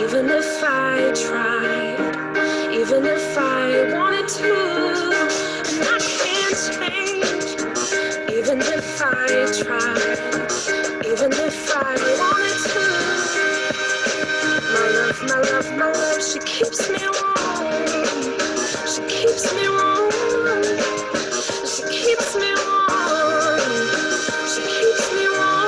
S10: Even if I tried, even if I wanted to, and I can't change. Even if I tried, even if I wanted to. My love, my love, my love, she keeps me warm. She keeps me warm. She keeps me warm. She keeps me warm.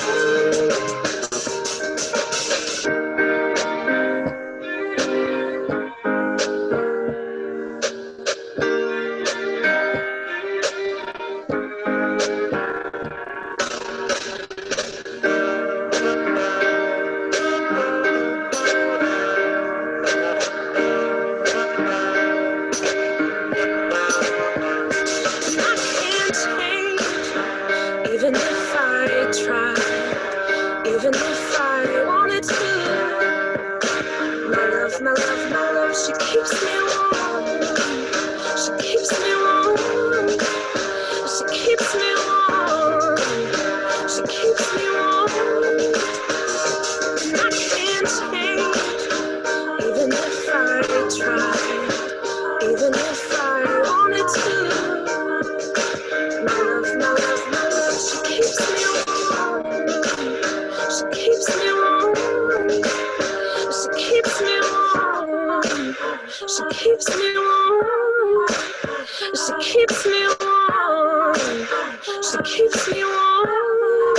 S10: Even if I tried, even if I wanted to. My love, my love, my love, she keeps me warm. She keeps me warm. She keeps me warm. She keeps me warm. And I can't change. Even if I tried, even if I wanted to. My love, my love, my love, she keeps me warm. She keeps me warm. She keeps me warm. She keeps me warm. She keeps me warm. She keeps me warm.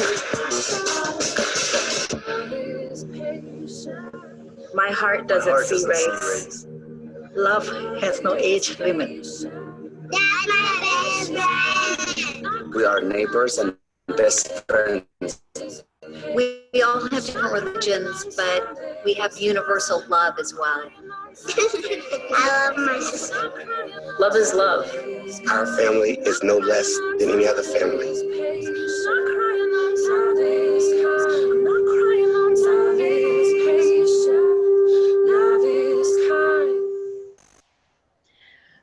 S11: My heart doesn't see race. Love has no age limit.
S12: We are neighbors and best friends.
S11: We all have different religions, but we have universal love as well.
S13: I love my sister.
S11: Love is love.
S12: Our family is no less than any other family.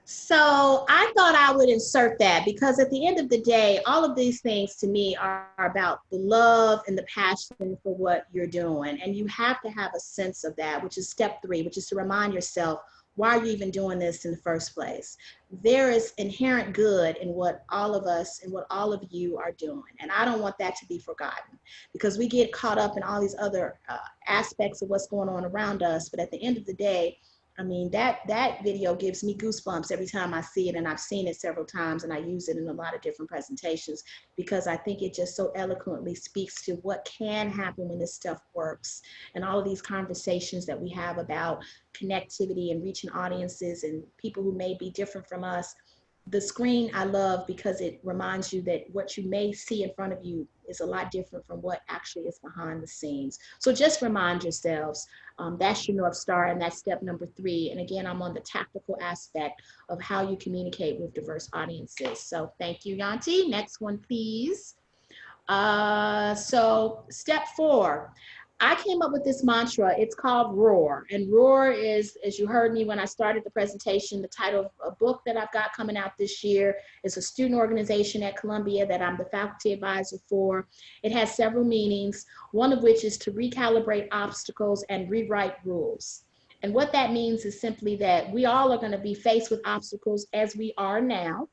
S6: So I thought I would insert that because at the end of the day, all of these things to me are about the love and the passion for what you're doing. And you have to have a sense of that, which is step 3, which is to remind yourself, why are you even doing this in the first place? There is inherent good in what all of us and what all of you are doing. And I don't want that to be forgotten because we get caught up in all these other aspects of what's going on around us. But at the end of the day, I mean, that video gives me goosebumps every time I see it, and I've seen it several times, and I use it in a lot of different presentations because I think it just so eloquently speaks to what can happen when this stuff works, and all of these conversations that we have about connectivity and reaching audiences and people who may be different from us. The screen I love because it reminds you that what you may see in front of you is a lot different from what actually is behind the scenes. So just remind yourselves, that's your North Star, and that's step number 3. And again, I'm on the tactical aspect of how you communicate with diverse audiences. So thank you, Yanti. Next one, please. So step 4. I came up with this mantra. It's called ROAR. And ROAR is, as you heard me when I started the presentation, the title of a book that I've got coming out this year. Is a student organization at Columbia that I'm the faculty advisor for. It has several meanings, one of which is to recalibrate obstacles and rewrite rules. And what that means is simply that we all are going to be faced with obstacles as we are now.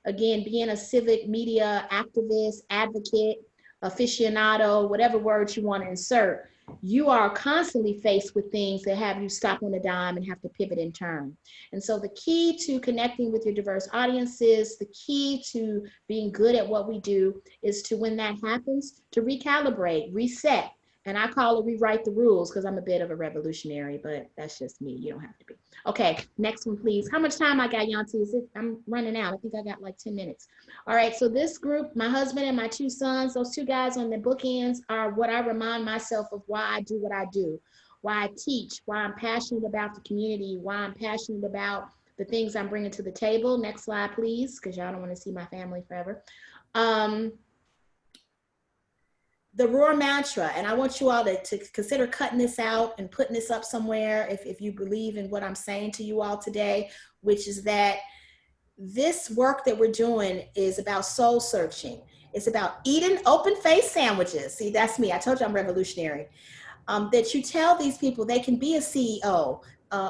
S6: Again, being a civic media activist, advocate, aficionado, whatever words you want to insert, you are constantly faced with things that have you stop on a dime and have to pivot and turn. And so the key to connecting with your diverse audiences, the key to being good at what we do is to, when that happens, to recalibrate, reset. And I call it rewrite the rules because I'm a bit of a revolutionary, but that's just me. You don't have to be. Okay, next one, please. How much time I got, Yanti? I'm running out. I think I got like 10 minutes. All right, so this group, my husband and my 2 sons, those 2 guys on the bookends are what I remind myself of why I do what I do, why I teach, why I'm passionate about the community, why I'm passionate about the things I'm bringing to the table. Next slide, please, because y'all don't want to see my family forever. The ROAR mantra, and I want you all to consider cutting this out and putting this up somewhere if you believe in what I'm saying to you all today, which is that this work that we're doing is about soul searching. It's about eating open-faced sandwiches. See, that's me. I told you I'm revolutionary. that you tell these people they can be a CEO,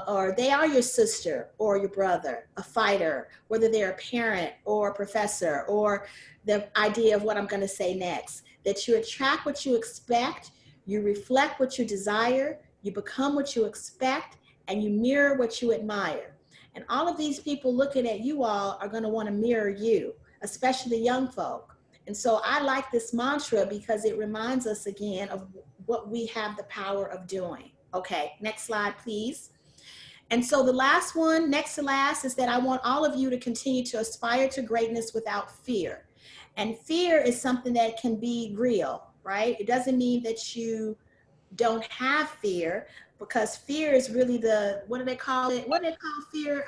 S6: or they are your sister or your brother, a fighter, whether they're a parent or a professor, or the idea of what I'm going to say next, that you attract what you expect, you reflect what you desire, you become what you expect, and you mirror what you admire. And all of these people looking at you all are going to want to mirror you, especially young folk. And so I like this mantra because it reminds us again of what we have the power of doing. Okay, next slide, please. And so the last one, next to last, is that I want all of you to continue to aspire to greatness without fear. And fear is something that can be real, right? It doesn't mean that you don't have fear, because fear is really the, what do they call it? What do they call fear,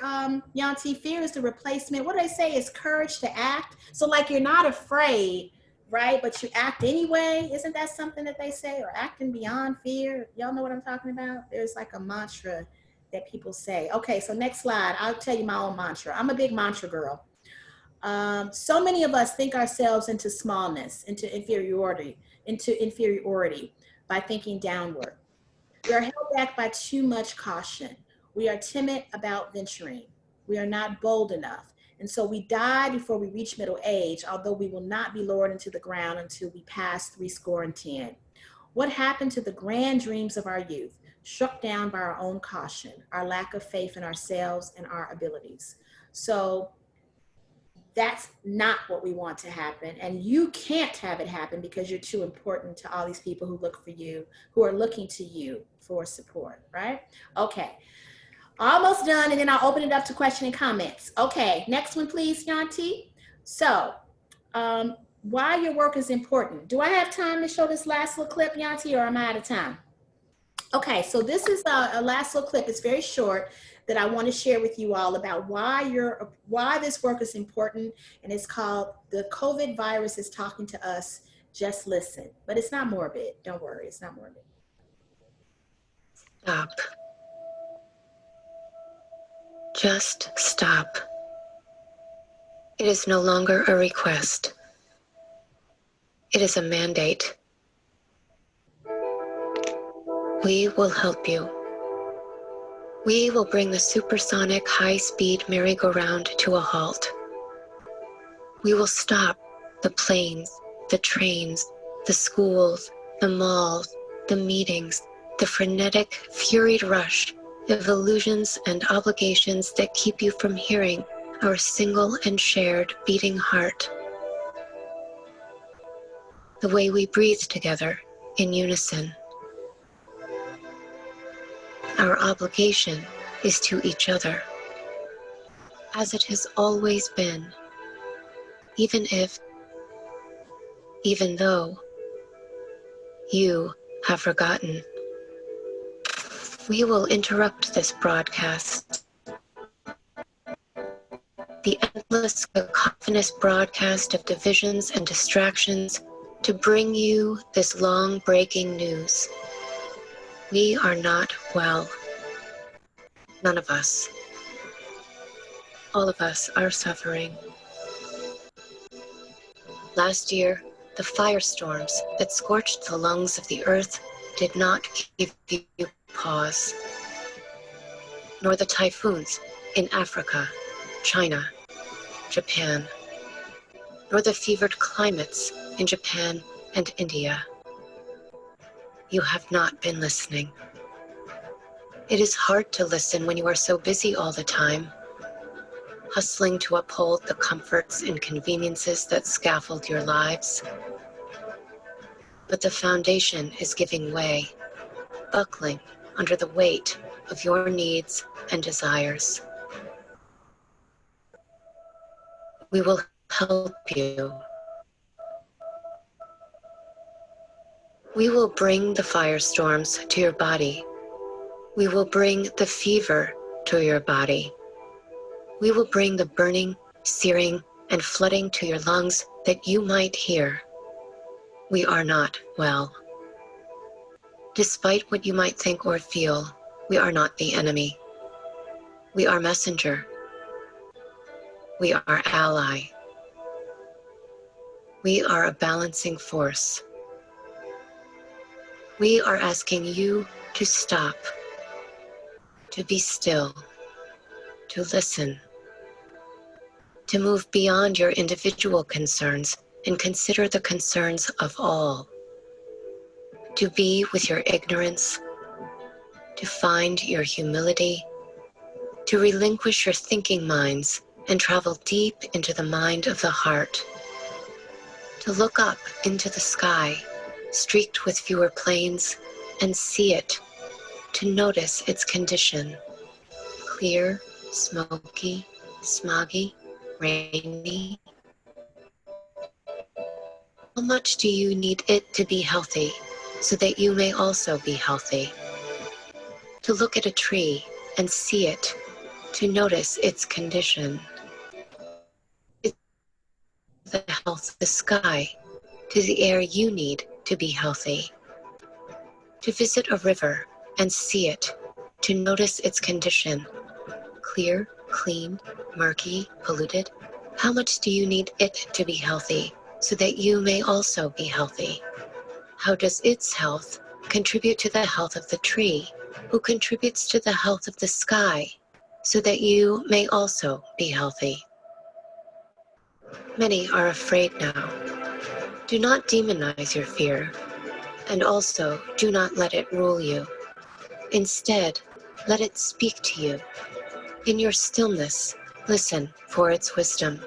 S6: Yanti? Fear is the replacement. What do they say? Is courage to act. So like you're not afraid, right? But you act anyway. Isn't that something that they say? Or acting beyond fear? Y'all know what I'm talking about? There's like a mantra that people say. Okay, so next slide. I'll tell you my own mantra. I'm a big mantra girl. So many of us think ourselves into smallness, into inferiority by thinking downward. We are held back by too much caution. We are timid about venturing. We are not bold enough. And so we die before we reach middle age, although we will not be lowered into the ground until we pass 70. What happened to the grand dreams of our youth, struck down by our own caution, our lack of faith in ourselves and our abilities? So that's not what we want to happen. And you can't have it happen because you're too important to all these people who look for you, who are looking to you for support, right? Okay, almost done. And then I'll open it up to question and comments. Okay, next one, please, Yanti. So why your work is important. Do I have time to show this last little clip, Yanti, or am I out of time? Okay, so this is a last little clip. It's very short that I want to share with you all about why this work is important, and it's called "The COVID Virus is Talking to Us, Just Listen." But it's not morbid. Don't worry, it's not morbid.
S14: Stop. Just stop. It is no longer a request. It is a mandate. We will help you. We will bring the supersonic high-speed merry-go-round to a halt. We will stop the planes, the trains, the schools, the malls, the meetings, the frenetic, furied rush of illusions and obligations that keep you from hearing our single and shared beating heart. The way we breathe together in unison. Our obligation is to each other, as it has always been, even though you have forgotten. We will interrupt this broadcast, the endless cacophonous broadcast of divisions and distractions, to bring you this long breaking news. We are not well. None of us. All of us are suffering. Last year, the firestorms that scorched the lungs of the earth did not give you pause, nor the typhoons in Africa, China, Japan, nor the fevered climates in Japan and India. You have not been listening. It is hard to listen when you are so busy all the time, hustling to uphold the comforts and conveniences that scaffold your lives. But the foundation is giving way, buckling under the weight of your needs and desires. We will help you. We will bring the firestorms to your body. We will bring the fever to your body. We will bring the burning, searing, and flooding to your lungs that you might hear. We are not well. Despite what you might think or feel, we are not the enemy. We are messenger. We are ally. We are a balancing force. We are asking you to stop, to be still, to listen, to move beyond your individual concerns and consider the concerns of all, to be with your ignorance, to find your humility, to relinquish your thinking minds and travel deep into the mind of the heart, to look up into the sky, streaked with fewer planes, and see it, to notice its condition, clear, smoky, smoggy, rainy. How much do you need it to be healthy so that you may also be healthy? To look at a tree and see it, to notice its condition. The health of the sky, to the air you need to be healthy. To visit a river and see it, to notice its condition. Clear, clean, murky, polluted. How much do you need it to be healthy so that you may also be healthy? How does its health contribute to the health of the tree, who contributes to the health of the sky, so that you may also be healthy? Many are afraid now. Do not demonize your fear, and also do not let it rule you. Instead, let it speak to you. In your stillness, listen for its wisdom.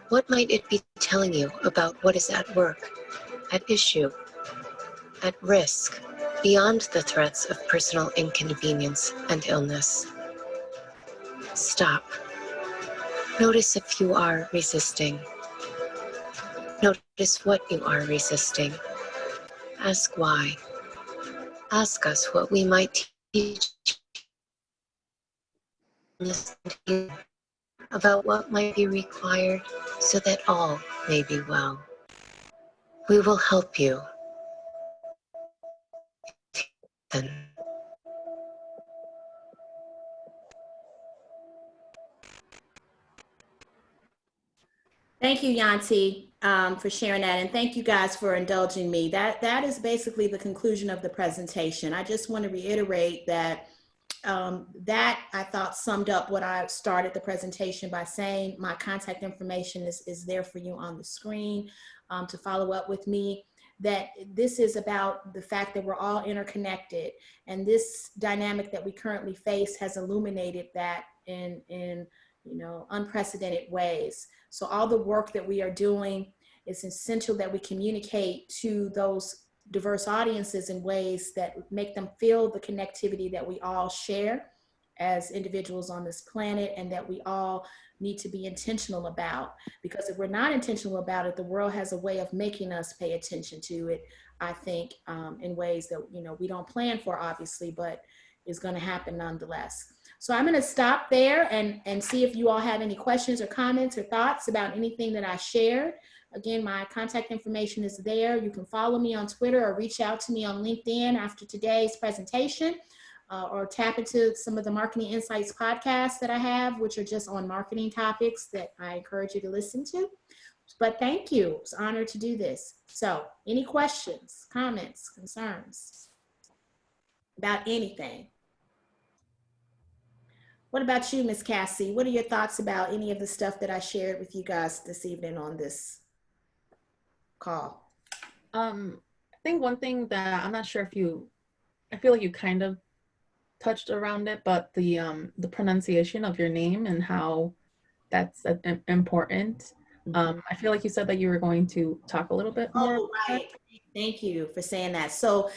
S14: What might it be telling you about what is at work, at issue, at risk, beyond the threats of personal inconvenience and illness? Stop. Notice if you are resisting. Notice what you are resisting. Ask why. Ask us what we might teach you about what might be required so that all may be well. We will help you. Then.
S6: Thank you, Yanti, for sharing that. And thank you guys for indulging me. That is basically the conclusion of the presentation. I just want to reiterate that that I thought summed up what I started the presentation by saying. My contact information is there for you on the screen to follow up with me. That this is about the fact that we're all interconnected, and this dynamic that we currently face has illuminated that in unprecedented ways. So all the work that we are doing, it's essential that we communicate to those diverse audiences in ways that make them feel the connectivity that we all share as individuals on this planet, and that we all need to be intentional about. Because if we're not intentional about it, the world has a way of making us pay attention to it, I think, in ways that we don't plan for, obviously, but is going to happen nonetheless. So I'm going to stop there and see if you all have any questions or comments or thoughts about anything that I shared. Again, my contact information is there. You can follow me on Twitter or reach out to me on LinkedIn after today's presentation, or tap into some of the Marketing Insights podcasts that I have, which are just on marketing topics that I encourage you to listen to. But thank you. It's an honor to do this. So any questions, comments, concerns about anything? What about you, Ms. Cassie? What are your thoughts about any of the stuff that I shared with you guys this evening on this call?
S2: I think one thing that I'm not sure if I feel like you kind of touched around it, but the pronunciation of your name and how that's important. I feel like you said that you were going to talk a little bit more.
S6: Oh, right. Thank you for saying that. So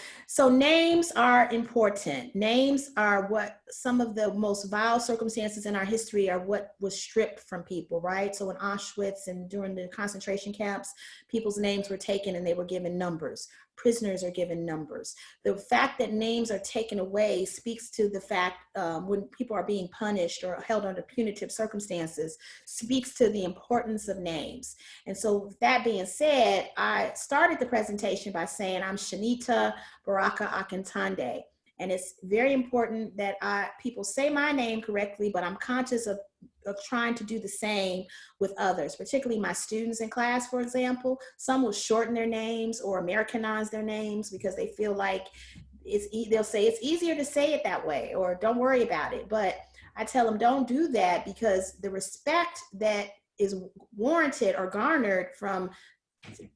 S6: names are important. Names are what some of the most vile circumstances in our history are what was stripped from people, right? So in Auschwitz and during the concentration camps, people's names were taken and they were given numbers. Prisoners are given numbers. The fact that names are taken away speaks to the fact when people are being punished or held under punitive circumstances, speaks to the importance of names. And so with that being said, I started the presentation by saying I'm Shanita Baraka Akintonde. And it's very important that people say my name correctly, but I'm conscious of trying to do the same with others, particularly my students in class, for example. Some will shorten their names or Americanize their names because they feel like they'll say it's easier to say it that way, or don't worry about it. But I tell them, don't do that, because the respect that is warranted or garnered from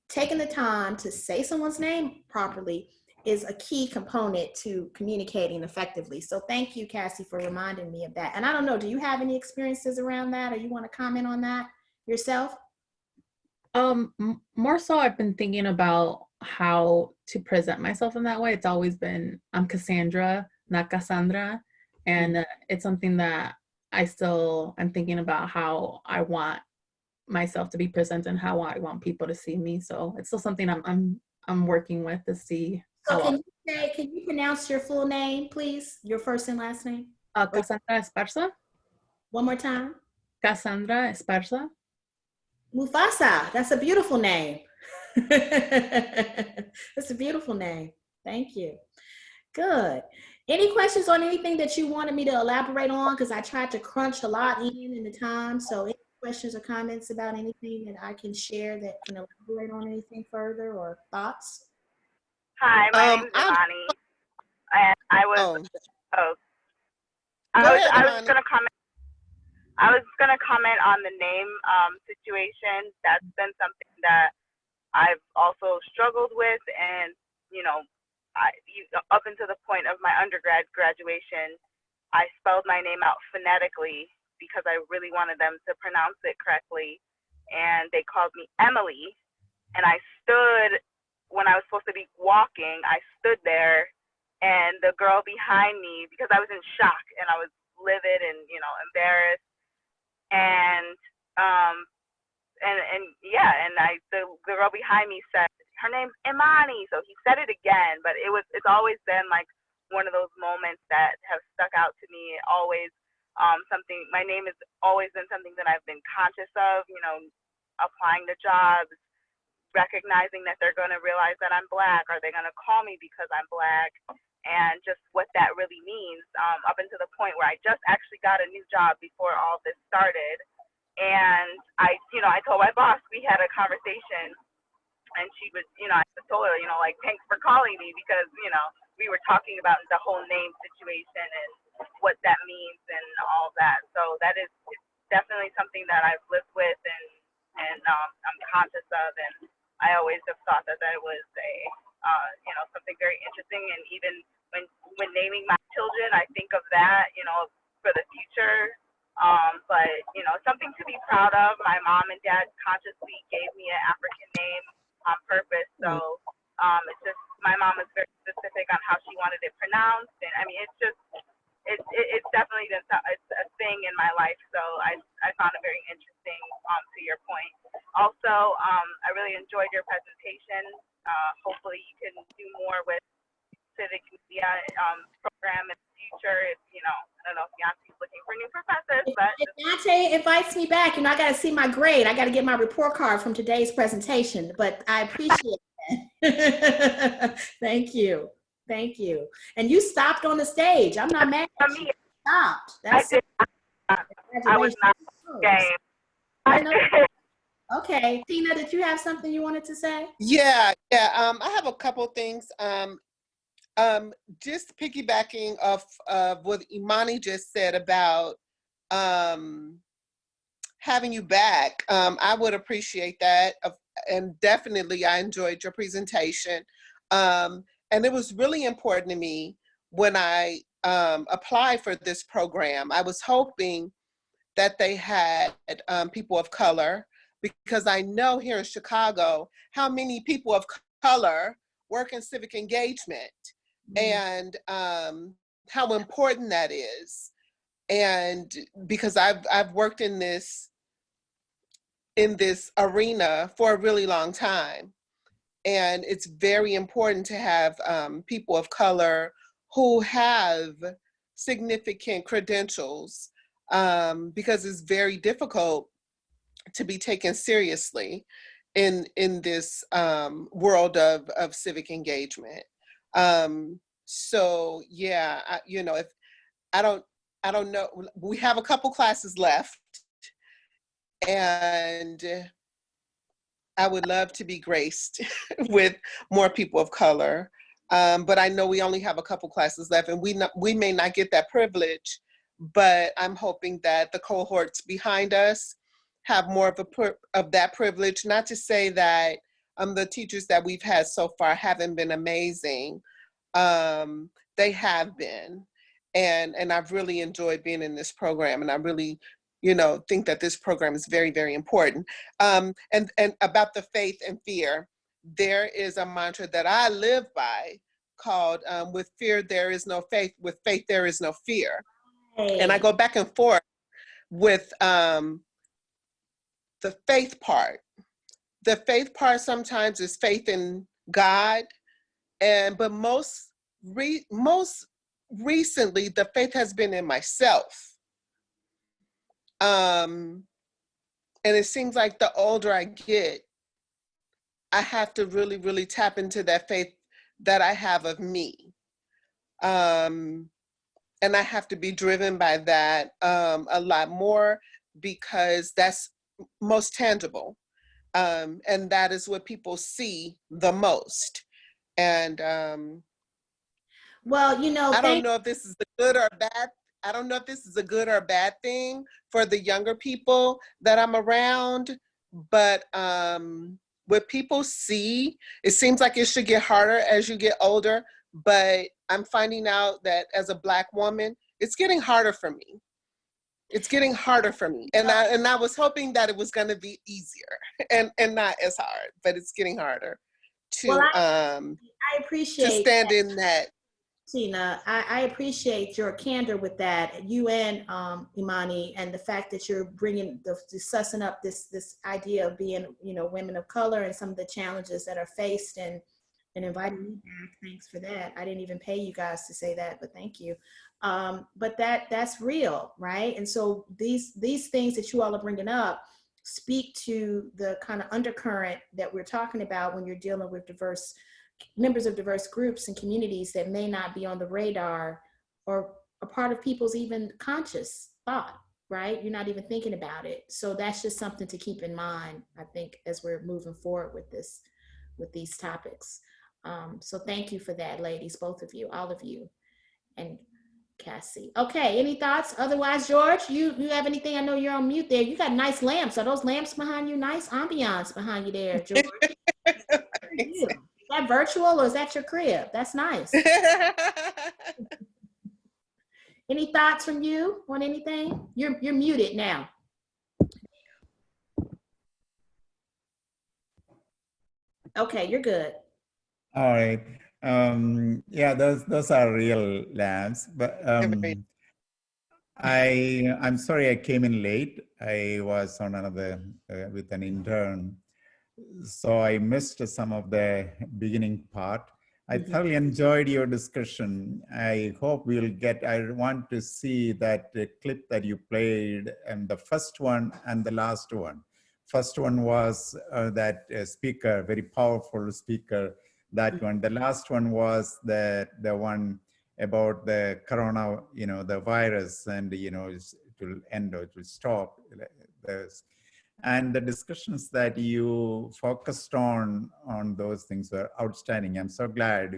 S6: taking the time to say someone's name properly is a key component to communicating effectively. So thank you, Cassie, for reminding me of that. And I don't know, do you have any experiences around that, or you want to comment on that yourself?
S2: More so, I've been thinking about how to present myself in that way. It's always been, I'm Cassandra, not Cassandra. And it's something that I'm thinking about how I want myself to be present and how I want people to see me. So it's still something I'm working with to see.
S6: So can you pronounce your full name, please? Your first and last name?
S2: Cassandra Esparza.
S6: One more time.
S2: Cassandra Esparza.
S6: Mufasa, that's a beautiful name. That's a beautiful name. Thank you. Good. Any questions on anything that you wanted me to elaborate on? Because I tried to crunch a lot in the time. So any questions or comments about anything that I can share that can elaborate on anything further, or thoughts?
S15: Hi, my name is Imani, and I was going to comment. I was going to comment on the name situation. That's been something that I've also struggled with, and up until the point of my undergrad graduation, I spelled my name out phonetically because I really wanted them to pronounce it correctly, and they called me Emily. And I stood, when I was supposed to be walking, I stood there, and the girl behind me, because I was in shock and I was livid and embarrassed, and the girl behind me said, her name's Imani. So he said it again, but it's always been like one of those moments that have stuck out to me. Always my name has always been something that I've been conscious of, applying to jobs, recognizing that they're going to realize that I'm Black. Are they going to call me because I'm Black? And just what that really means, up until the point where I just actually got a new job before all this started. And I told my boss, we had a conversation, and she was, I told her, like, thanks for calling me, because, we were talking about the whole name situation and what that means and all that. So it's definitely something that I've lived with and I'm conscious of, and I always have thought that was something very interesting. And even when naming my children, I think of that, for the future. But something to be proud of. My mom and dad consciously gave me an African name on purpose. So it's just, my mom is very specific on how she wanted it pronounced, and I mean, it's definitely it's a thing in my life. So I found it very interesting. To your point. Also, I really enjoyed your presentation. Hopefully, you can do more with civic media program in the future. If I don't know if Yanti's looking for new professors, but
S6: if Yanti invites me back, I got to see my grade. I got to get my report card from today's presentation. But I appreciate that. Thank you. And you stopped on the stage. I'm not mad at you. Stopped.
S15: I was not game.
S6: I know. Okay, Tina, did you have something you wanted to say?
S9: Yeah. I have a couple things. Just piggybacking off of what Imani just said about having you back. I would appreciate that, and definitely I enjoyed your presentation. And it was really important to me when I applied for this program. I was hoping that they had people of color, because I know here in Chicago how many people of color work in civic engagement, and how important that is. And because I've worked in this arena for a really long time, and it's very important to have people of color who have significant credentials, because it's very difficult to be taken seriously in this world of civic engagement. So yeah, if I don't know, we have a couple classes left, and I would love to be graced with more people of color. But I know we only have a couple classes left, and we may not get that privilege, but I'm hoping that the cohorts behind us have more of that privilege. Not to say that the teachers that we've had so far haven't been amazing. They have been, and I've really enjoyed being in this program, and I really, think that this program is very, very important. And about the faith and fear, there is a mantra that I live by called with fear there is no faith, with faith there is no fear. Hey. And I go back and forth with the faith part. The faith part sometimes is faith in God, but most recently the faith has been in myself. And it seems like the older I get, I have to really, really tap into that faith that I have of me. And I have to be driven by that a lot more, because that's most tangible. And that is what people see the most. And
S6: well,
S9: I don't know if this is a good or bad. I don't know if this is a good or bad thing for the younger people that I'm around, but what people see, it seems like it should get harder as you get older, but I'm finding out that as a Black woman, it's getting harder for me. It's getting harder for me. And I was hoping that it was going to be easier and not as hard, but it's getting harder to,
S6: I appreciate
S9: to stand in that.
S6: Tina, I appreciate your candor with that, you and Imani, and the fact that you're bringing sussing up this idea of being, women of color and some of the challenges that are faced, and inviting me back. Thanks for that. I didn't even pay you guys to say that, but thank you. But that's real, right? And so these things that you all are bringing up speak to the kind of undercurrent that we're talking about when you're dealing with members of diverse groups and communities that may not be on the radar or a part of people's even conscious thought, right? You're not even thinking about it. So that's just something to keep in mind, I think, as we're moving forward with these topics. So thank you for that, ladies, both of you, all of you, and Cassie. Okay, any thoughts? Otherwise, George, you have anything? I know you're on mute there. You got nice lamps. Are those lamps behind you? Nice ambiance behind you there, George. Is that virtual or is that your crib? That's nice. Any thoughts from you on anything? You're muted now. Okay, you're good.
S16: All right. Yeah, those are real lamps, but I'm sorry I came in late. I was on another with an intern, so I missed some of the beginning part. I thoroughly enjoyed your discussion. I hope we'll I want to see that clip that you played, and the first one and the last one. First one was that speaker, very powerful speaker, that one. The last one was the one about the corona, the virus, and, it will end or it will stop. And the discussions that you focused on those things were outstanding. I'm so glad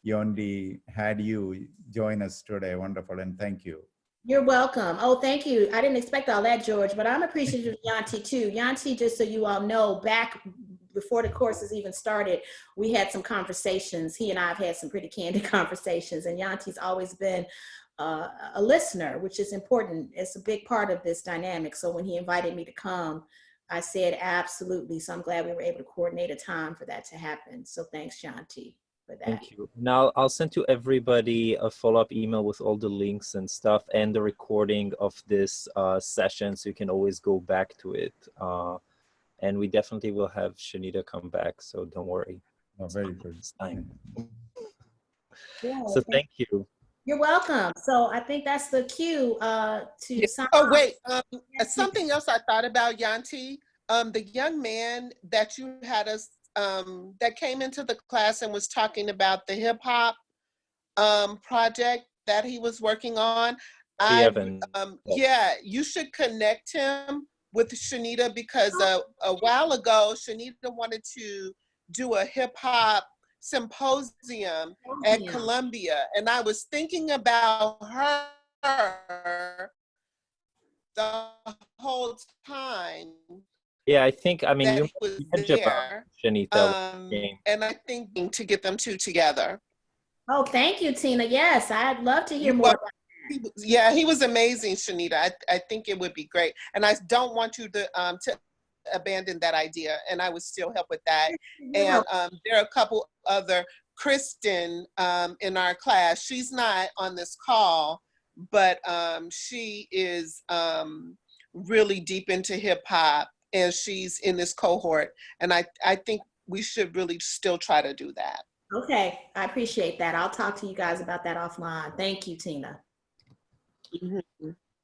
S16: Yondi had you join us today. Wonderful, and thank you.
S6: You're welcome. Oh, thank you. I didn't expect all that, George, but I'm appreciative of Yanti too. Yanti, just so you all know, back before the courses even started, we had some conversations. He and I have had some pretty candid conversations, and Yanti's always been a listener, which is important. It's a big part of this dynamic. So when he invited me to come, I said absolutely. So I'm glad we were able to coordinate a time for that to happen. So thanks, Yanti.
S1: Thank you. Now I'll send to everybody a follow-up email with all the links and stuff, and the recording of this session, so you can always go back to it. And we definitely will have Shanita come back, so don't worry.
S16: Oh, very good.
S1: Time.
S6: Yeah,
S1: so thank you.
S6: You're welcome. So I think that's the cue to sign
S9: off. Oh, wait, something else I thought about, Yanti. The young man that you had us that came into the class and was talking about the hip hop project that he was working on. Yeah, you should connect him with Shanita, because a while ago, Shanita wanted to do a hip hop symposium at Columbia, and I was thinking about her the whole time.
S1: Yeah, I think, I mean,
S9: that
S1: you
S9: he was
S1: mentioned about
S9: there,
S1: Shanita.
S9: and I think to get them two together.
S6: Oh, thank you, Tina. Yes, I'd love to hear more about that.
S9: Yeah, he was amazing, Shanita. I think it would be great. And I don't want you to abandon that idea, and I would still help with that. And there are a couple other, Kristen in our class, she's not on this call, but she is really deep into hip hop, and she's in this cohort. And I think we should really still try to do that.
S6: Okay, I appreciate that. I'll talk to you guys about that offline. Thank you, Tina.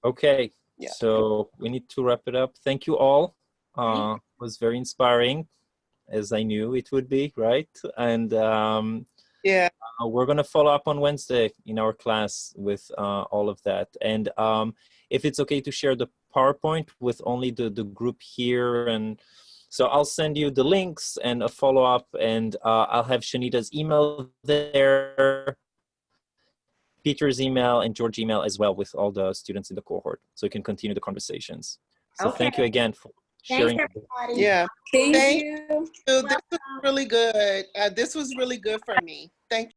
S1: Okay, so we need to wrap it up. Thank you all. It was very inspiring, as I knew it would be, right? And we're gonna follow up on Wednesday in our class with all of that. And if it's okay to share the PowerPoint with only the group here, and so I'll send you the links and a follow-up, and I'll have Shanita's email there, Peter's email, and George's email as well, with all the students in the cohort, so you can continue the conversations. So thank you again for sharing.
S6: Thanks, everybody.
S9: Yeah.
S7: Thank you.
S9: This was really good. This was really good for me. Thank you.